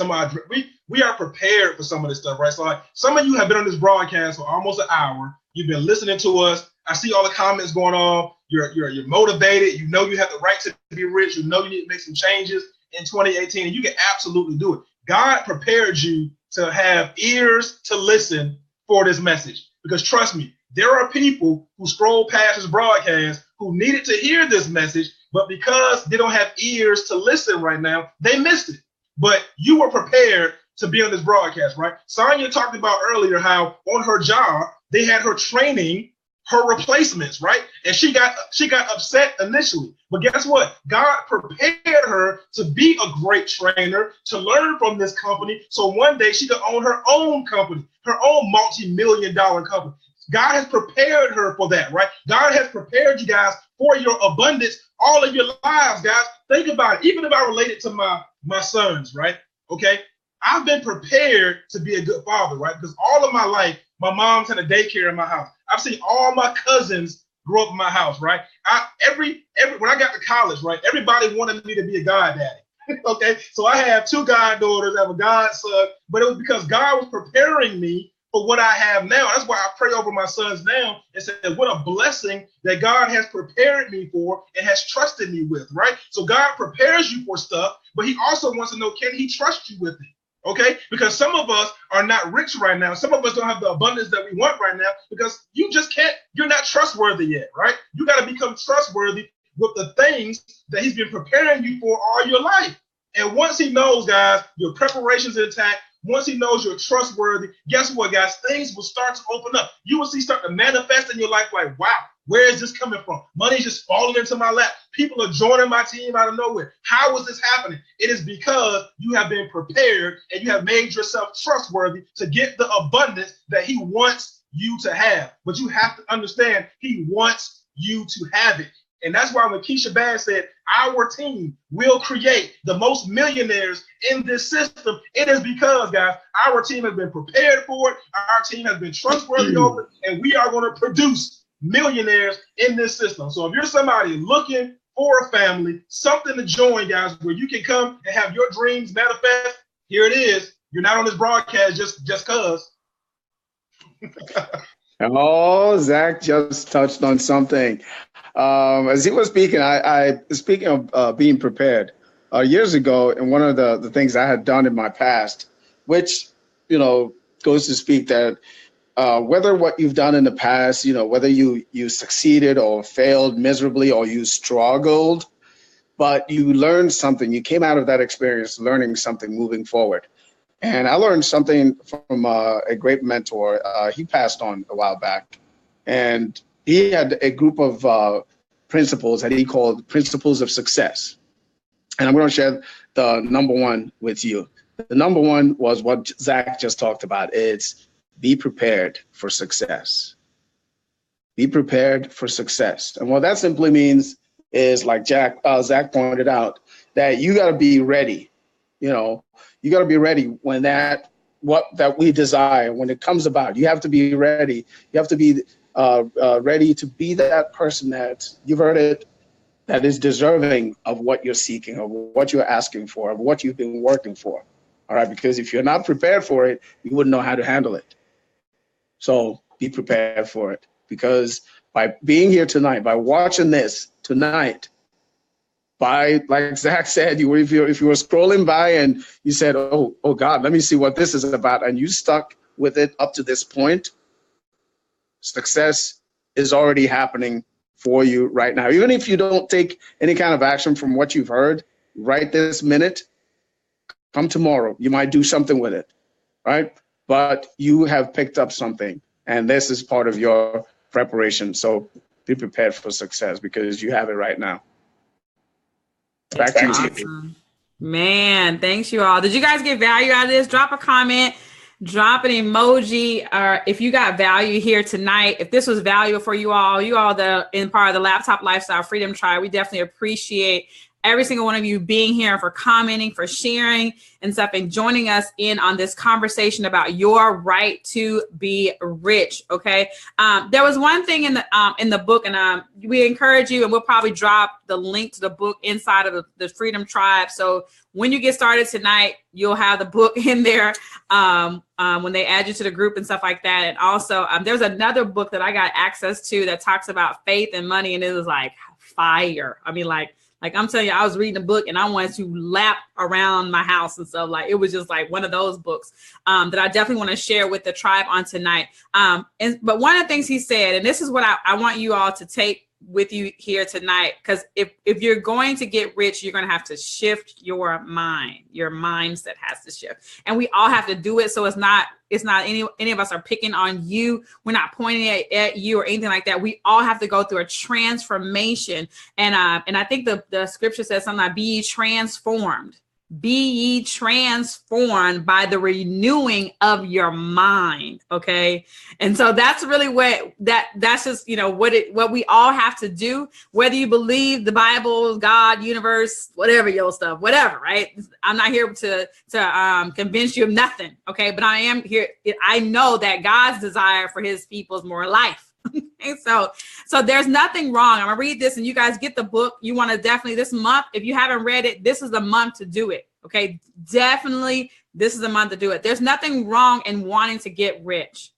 we are prepared for some of this stuff, right? So like some of you have been on this broadcast for almost an hour. You've been listening to us. I see all the comments going on. You're motivated. You know you have the right to be rich. You know you need to make some changes in 2018, and you can absolutely do it. God prepared you to have ears to listen for this message, because trust me, there are people who scroll past this broadcast who needed to hear this message, but because they don't have ears to listen right now, they missed it. But you were prepared to be on this broadcast, right? Sonia talked about earlier how on her job, they had her training her replacements, right? And she got upset initially. But guess what? God prepared her to be a great trainer, to learn from this company, so one day she could own her own company, her own multi-million-dollar company. God has prepared her for that, right? God has prepared you guys for your abundance all of your lives, guys. Think about it. Even if I relate it to my sons, right? Okay. I've been prepared to be a good father, right? Because all of my life, my mom's had a daycare in my house. I've seen all my cousins grow up in my house, right? When I got to college, right, everybody wanted me to be a goddaddy. Okay. So I have 2 goddaughters, I have a godson, but it was because God was preparing me for what I have now. That's why I pray over my sons now and say, what a blessing that God has prepared me for and has trusted me with, right? So God prepares you for stuff, but he also wants to know, can he trust you with it? Okay, because some of us are not rich right now. Some of us don't have the abundance that we want right now because you just can't, you're not trustworthy yet, right? You got to become trustworthy with the things that he's been preparing you for all your life. And once he knows, guys, your preparation's intact, once he knows you're trustworthy, guess what, guys? Things will start to open up. You will see start to manifest in your life like, wow, where is this coming from? Money's just falling into my lap. People are joining my team out of nowhere. How is this happening? It is because you have been prepared and you have made yourself trustworthy to get the abundance that he wants you to have. But you have to understand he wants you to have it. And that's why when Keisha Bass said, our team will create the most millionaires in this system, it is because, guys, our team has been prepared for it. Our team has been trustworthy over it, and we are going to produce millionaires in this system. So if you're somebody looking for a family, something to join, guys, where you can come and have your dreams manifest, here it is. You're not on this broadcast just because. Oh, Zach just touched on something. As he was speaking, I speaking of being prepared, years ago, and one of the things I had done in my past, which, goes to speak that whether what you've done in the past, whether you succeeded or failed miserably or you struggled, but you learned something, you came out of that experience learning something moving forward. And I learned something from a great mentor. He passed on a while back, and he had a group of principles that he called principles of success. And I'm going to share the number one with you. The number one was what Zach just talked about. It's be prepared for success. Be prepared for success. And what that simply means is, like Zach pointed out, that you got to be ready. You got to be ready when that we desire, when it comes about. You have to be ready. You have to be ready to be that person that you've heard it, that is deserving of what you're seeking, of what you're asking for, of what you've been working for. All right, because if you're not prepared for it, you wouldn't know how to handle it. So be prepared for it, because by being here tonight, by watching this tonight, by, like Zach said, if you were scrolling by and you said, oh God, let me see what this is about, and you stuck with it up to this point, success is already happening for you right now. Even if you don't take any kind of action from what you've heard right this minute, come tomorrow, you might do something with it, right? But you have picked up something, and this is part of your preparation. So be prepared for success, because you have it right now. Back to you. Awesome. Man, thanks you all. Did you guys get value out of this? Drop a comment, drop an emoji, or if you got value here tonight, if this was valuable for you all that are in part of the Laptop Lifestyle Freedom Tribe, we definitely appreciate every single one of you being here, for commenting, for sharing and stuff, and joining us in on this conversation about your right to be rich. Okay. There was one thing in the book, and we encourage you, and we'll probably drop the link to the book inside of the Freedom Tribe. So when you get started tonight, you'll have the book in there when they add you to the group and stuff like that. And also there's another book that I got access to that talks about faith and money, and it was like fire. I mean, like I'm telling you, I was reading a book and I wanted to lap around my house and stuff. Like, it was just like one of those books that I definitely want to share with the tribe on tonight. But one of the things he said, and this is what I want you all to take with you here tonight, because if you're going to get rich, you're going to have to shift your mind. Your mindset has to shift, and we all have to do it. So it's not any of us are picking on you. We're not pointing at you or anything like that. We all have to go through a transformation, and I think the scripture says something like, be ye transformed by the renewing of your mind. Okay. And so that's really that's just, what we all have to do, whether you believe the Bible, God, universe, whatever your stuff, whatever, right? I'm not here to convince you of nothing. Okay. But I am here. I know that God's desire for his people is more life. Okay, so there's nothing wrong. I'm gonna read this, and you guys get the book. You want to definitely, this month, if you haven't read it, this is the month to do it. Okay, definitely, this is the month to do it. There's nothing wrong in wanting to get rich,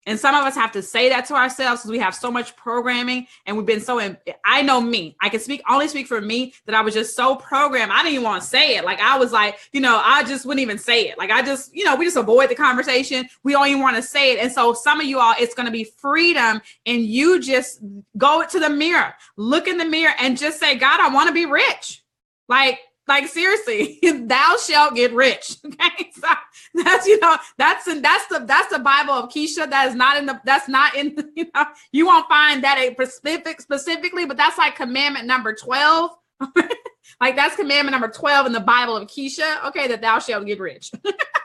and some of us have to say that to ourselves because we have so much programming, and we've been so. I know me. I can only speak for me, that I was just so programmed. I didn't even want to say it. Like, I was like, I just wouldn't even say it. Like, I just, we just avoid the conversation. We don't even want to say it. And so some of you all, it's going to be freedom, and you just go to the mirror, look in the mirror, and just say, God, I want to be rich. Like seriously, thou shalt get rich. Okay, so that's that's the Bible of Keisha. That's not in you won't find that specifically, but that's like commandment number 12. Like, that's commandment number 12 in the Bible of Keisha. Okay, that thou shalt get rich.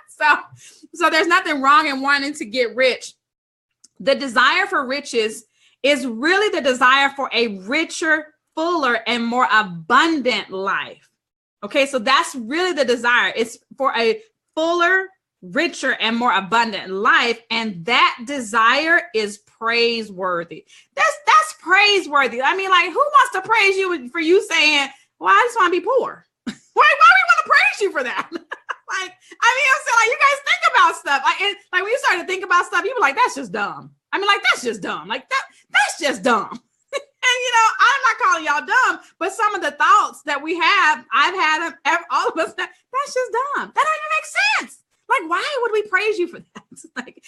So there's nothing wrong in wanting to get rich. The desire for riches is really the desire for a richer, fuller, and more abundant life. Okay, so that's really the desire. It's for a fuller, richer, and more abundant life. And that desire is praiseworthy. That's praiseworthy. I mean, like, who wants to praise you for you saying, well, I just want to be poor? Why do we want to praise you for that? I'm saying, like, you guys think about stuff. Like when you start to think about stuff, you be like, that's just dumb. I mean, like, that's just dumb. Like, that's just dumb. And, I'm not calling y'all dumb, but some of the thoughts that we have, I've had them, all of us, that's just dumb. That doesn't even make sense. Like, why would we praise you for that? Like,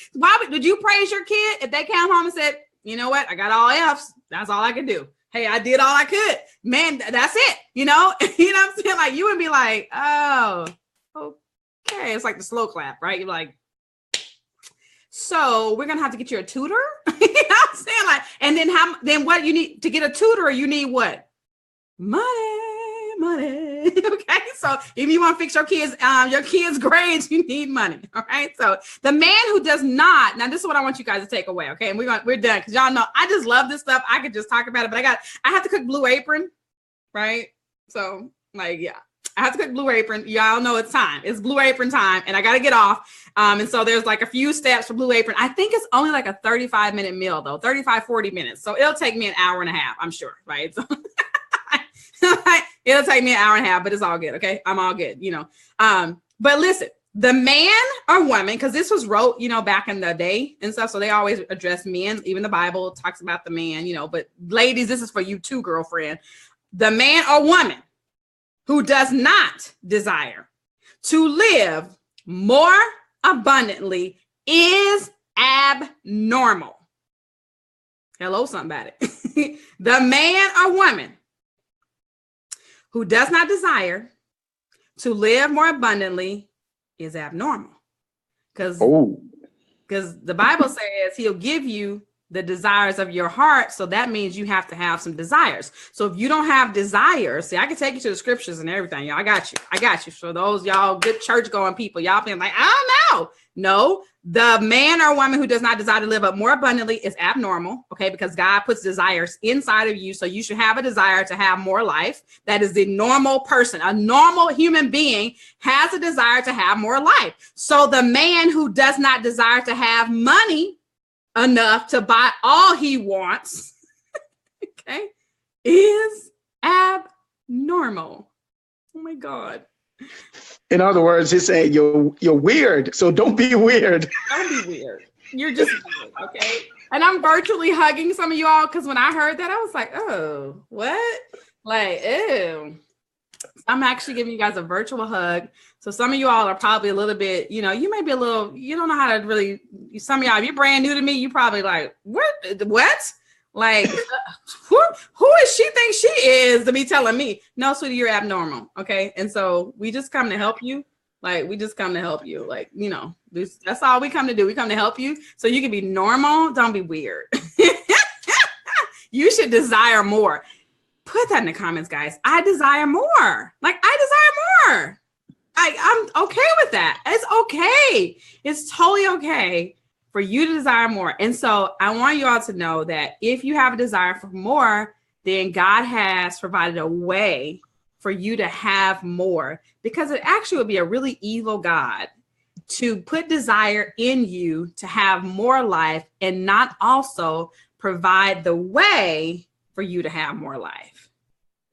did you praise your kid if they came home and said, you know what, I got all F's. That's all I can do. Hey, I did all I could. Man, that's it. You know what I'm saying? Like, you would be like, oh, okay. It's like the slow clap, right? You're like, so we're going to have to get you a tutor. You know what I'm saying? Like, and then what you need to get a tutor, you need what? Money. Okay. So if you want to fix your kids' grades, you need money. All right. So the man who does not, now this is what I want you guys to take away. Okay. And we're done. Cause y'all know, I just love this stuff. I could just talk about it, but I have to cook Blue Apron. Right. So like, yeah. I have to cook Blue Apron. Y'all know it's time. It's Blue Apron time, and I got to get off. And so there's like a few steps for Blue Apron. I think it's only like a 35-minute meal, though, 40 minutes. So it'll take me an hour and a half, I'm sure, right? So it'll take me an hour and a half, but it's all good, okay? I'm all good, But listen, the man or woman, because this was wrote, back in the day and stuff, so they always address men. Even the Bible talks about the man, but ladies, this is for you too, girlfriend. The man or woman who does not desire to live more abundantly is abnormal. Hello, somebody. The man or woman who does not desire to live more abundantly is abnormal. Because the Bible says he'll give you the desires of your heart. So that means you have to have some desires. So if you don't have desires, see, I can take you to the scriptures and everything. Y'all, I got you. For those y'all good church going people, y'all being like, I don't know. No, the man or woman who does not desire to live up more abundantly is abnormal. Okay. Because God puts desires inside of you. So you should have a desire to have more life. That is the normal person. A normal human being has a desire to have more life. So the man who does not desire to have money enough to buy all he wants, okay, is abnormal. Oh my God. In other words, he's saying you're weird, so don't be weird. Don't be weird. You're just weird, okay? And I'm virtually hugging some of you all because when I heard that, I was like, oh, what? Like, ew. I'm actually giving you guys a virtual hug. So some of you all are probably a little bit, you may be a little, you don't know how to really, some of y'all, if you're brand new to me, you probably like, what? Like, who is she think she is to be telling me? No, sweetie, you're abnormal. Okay. And so we just come to help you. Like, we just come to help you. Like, that's all we come to do. We come to help you so you can be normal. Don't be weird. You should desire more. Put that in the comments, guys. I desire more. Like, I desire more. I'm okay with that. It's okay. It's totally okay for you to desire more. And so I want you all to know that if you have a desire for more, then God has provided a way for you to have more, because it actually would be a really evil God to put desire in you to have more life and not also provide the way for you to have more life.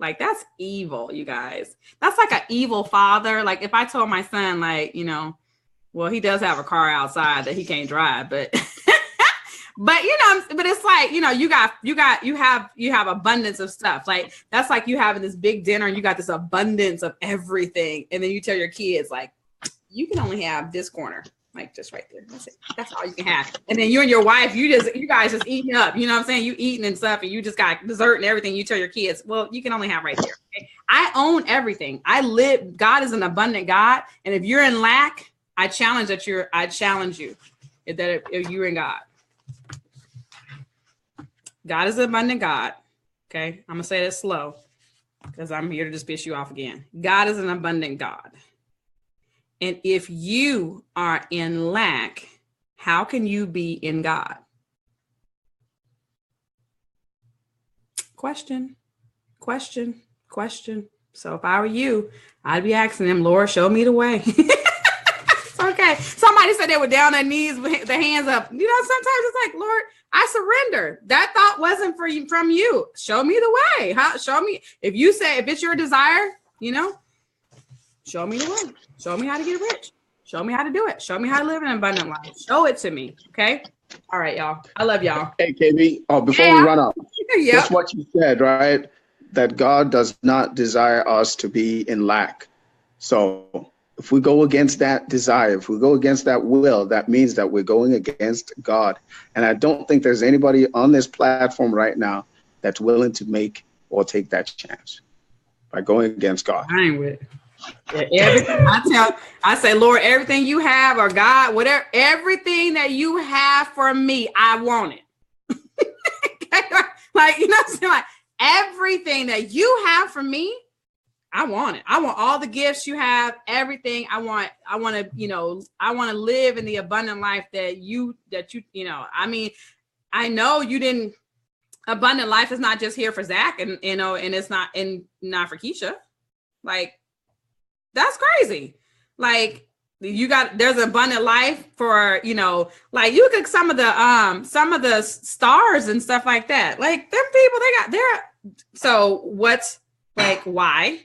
Like, that's evil, you guys. That's like an evil father. Like, if I told my son, like, well, he does have a car outside that he can't drive, but but it's like, you have abundance of stuff. Like, that's like you having this big dinner and you got this abundance of everything. And then you tell your kids, like, you can only have this corner, like just right there. That's it. That's all you can have. And then you and your wife, you guys just eating up. You know what I'm saying? You eating and stuff, and you just got dessert and everything. You tell your kids, well, you can only have right there. Okay? I own everything. God is an abundant God. And if you're in lack, I challenge you if you're in God. God is an abundant God. Okay. I'm going to say that slow because I'm here to just piss you off again. God is an abundant God. And if you are in lack, how can you be in God? Question. So if I were you, I'd be asking him, Lord, show me the way. Okay. Somebody said they were down on their knees with their hands up. Sometimes it's like, Lord, I surrender. That thought wasn't from you. Show me the way. Show me. If it's your desire, show me the way. Show me how to get rich. Show me how to do it. Show me how to live an abundant life. Show it to me. Okay. All right, y'all. I love y'all. Hey, KB, before we run out, That's what you said, right? That God does not desire us to be in lack. So if we go against that desire, if we go against that will, that means that we're going against God. And I don't think there's anybody on this platform right now that's willing to make or take that chance by going against God. I ain't with it. Everything I say, Lord, everything you have, or God, whatever, everything that you have for me, I want it. Like, what I'm saying? Like, everything that you have for me, I want it. I want all the gifts you have, everything. I want to live in the abundant life that you, I mean, I know you didn't, abundant life is not just here for Zach and it's not for Keisha. Like, that's crazy. Like, there's abundant life for, like, you look at some of the stars and stuff like that. Like, them people, so what's, like, why?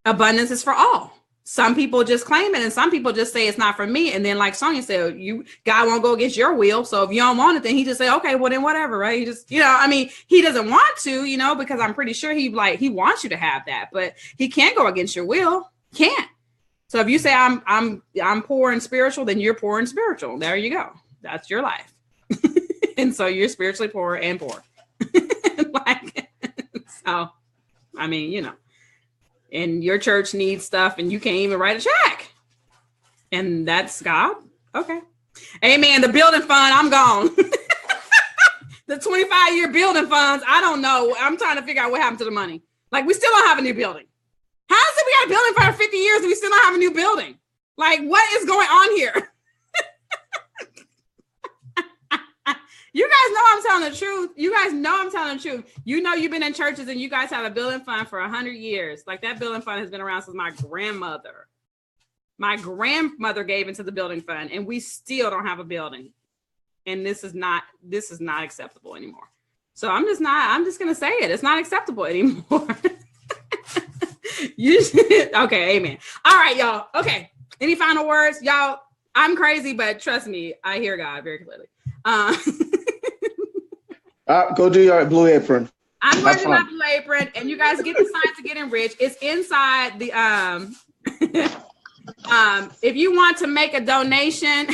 Abundance is for all. Some people just claim it and some people just say it's not for me. And then, like Sonia said, God won't go against your will. So if you don't want it, then he just say, okay, well then whatever, right? He just, he doesn't want to, because I'm pretty sure he wants you to have that, but he can't go against your will. Can't. So if you say I'm poor and spiritual, then you're poor and spiritual. There you go. That's your life. And so you're spiritually poor and poor. So, I mean, and your church needs stuff and you can't even write a check. And that's God. Okay. Amen. The building fund, I'm gone. the 25-year building funds. I don't know. I'm trying to figure out what happened to the money. Like, we still don't have a new building. How is it we got a building for 50 years and we still don't have a new building? Like, what is going on here? You guys know I'm telling the truth. You guys know I'm telling the truth. You know you've been in churches and you guys have a building fund for 100 years. Like, that building fund has been around since my grandmother. My grandmother gave into the building fund and we still don't have a building. And this is not acceptable anymore. So I'm just going to say it. It's not acceptable anymore. Okay, amen. All right, y'all. Okay. Any final words? Y'all, I'm crazy, but trust me, I hear God very clearly. Go do your Blue Apron. I'm going to do my Blue Apron, and you guys get the sign to get enriched. It's inside the if you want to make a donation.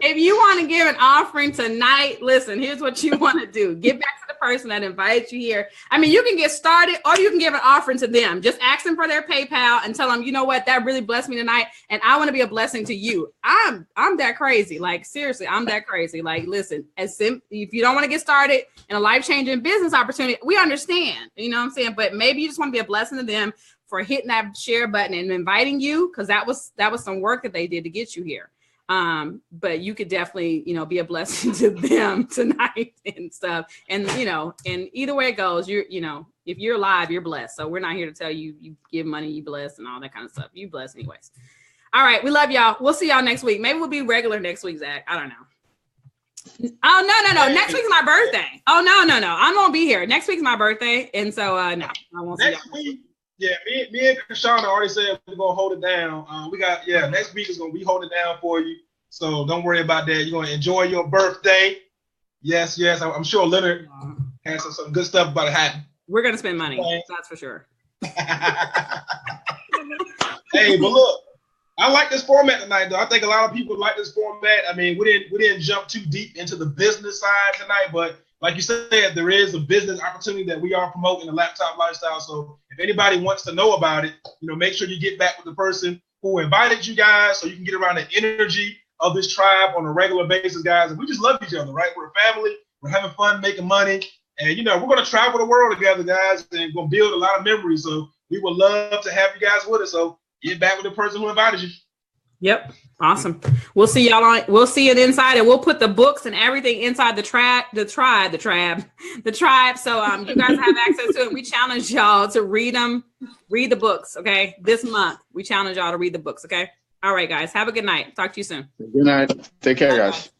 If you want to give an offering tonight, listen, here's what you want to do. Get back to the person that invited you here. I mean, you can get started or you can give an offering to them. Just ask them for their PayPal and tell them, you know what, that really blessed me tonight. And I want to be a blessing to you. I'm that crazy. Like, seriously, I'm that crazy. Like, listen, if you don't want to get started in a life-changing business opportunity, we understand, you know what I'm saying? But maybe you just want to be a blessing to them for hitting that share button and inviting you, because that was some work that they did to get you here. But you could definitely, be a blessing to them tonight and stuff. And, and either way it goes, if you're alive, you're blessed. So we're not here to tell you, you give money, you bless and all that kind of stuff. You bless anyways. All right. We love y'all. We'll see y'all next week. Maybe we'll be regular next week, Zach. I don't know. Oh, no. Next week's my birthday. Oh, no. I won't be here. Next week's my birthday. And so, no, I won't see y'all. Next week. Yeah, me and Krishana already said we're gonna hold it down. Next week is gonna be holding it down for you. So don't worry about that. You're gonna enjoy your birthday. Yes. I'm sure Leonard has some good stuff about to happen. We're gonna spend money. That's for sure. Hey, but look, I like this format tonight, though. I think a lot of people like this format. I mean, we didn't jump too deep into the business side tonight, but like you said, there is a business opportunity that we are promoting, the Laptop Lifestyle. So if anybody wants to know about it, make sure you get back with the person who invited you guys so you can get around the energy of this tribe on a regular basis, guys. And we just love each other, right? We're a family. We're having fun, making money. And, we're going to travel the world together, guys, and going to build a lot of memories. So we would love to have you guys with us. So get back with the person who invited you. Yep. Awesome. We'll see y'all we'll see it inside, and we'll put the books and everything inside the tribe. So you guys have access to it. We challenge y'all to read the books. Okay. This month we challenge y'all to read the books. Okay. All right, guys. Have a good night. Talk to you soon. Good night. Take care, guys.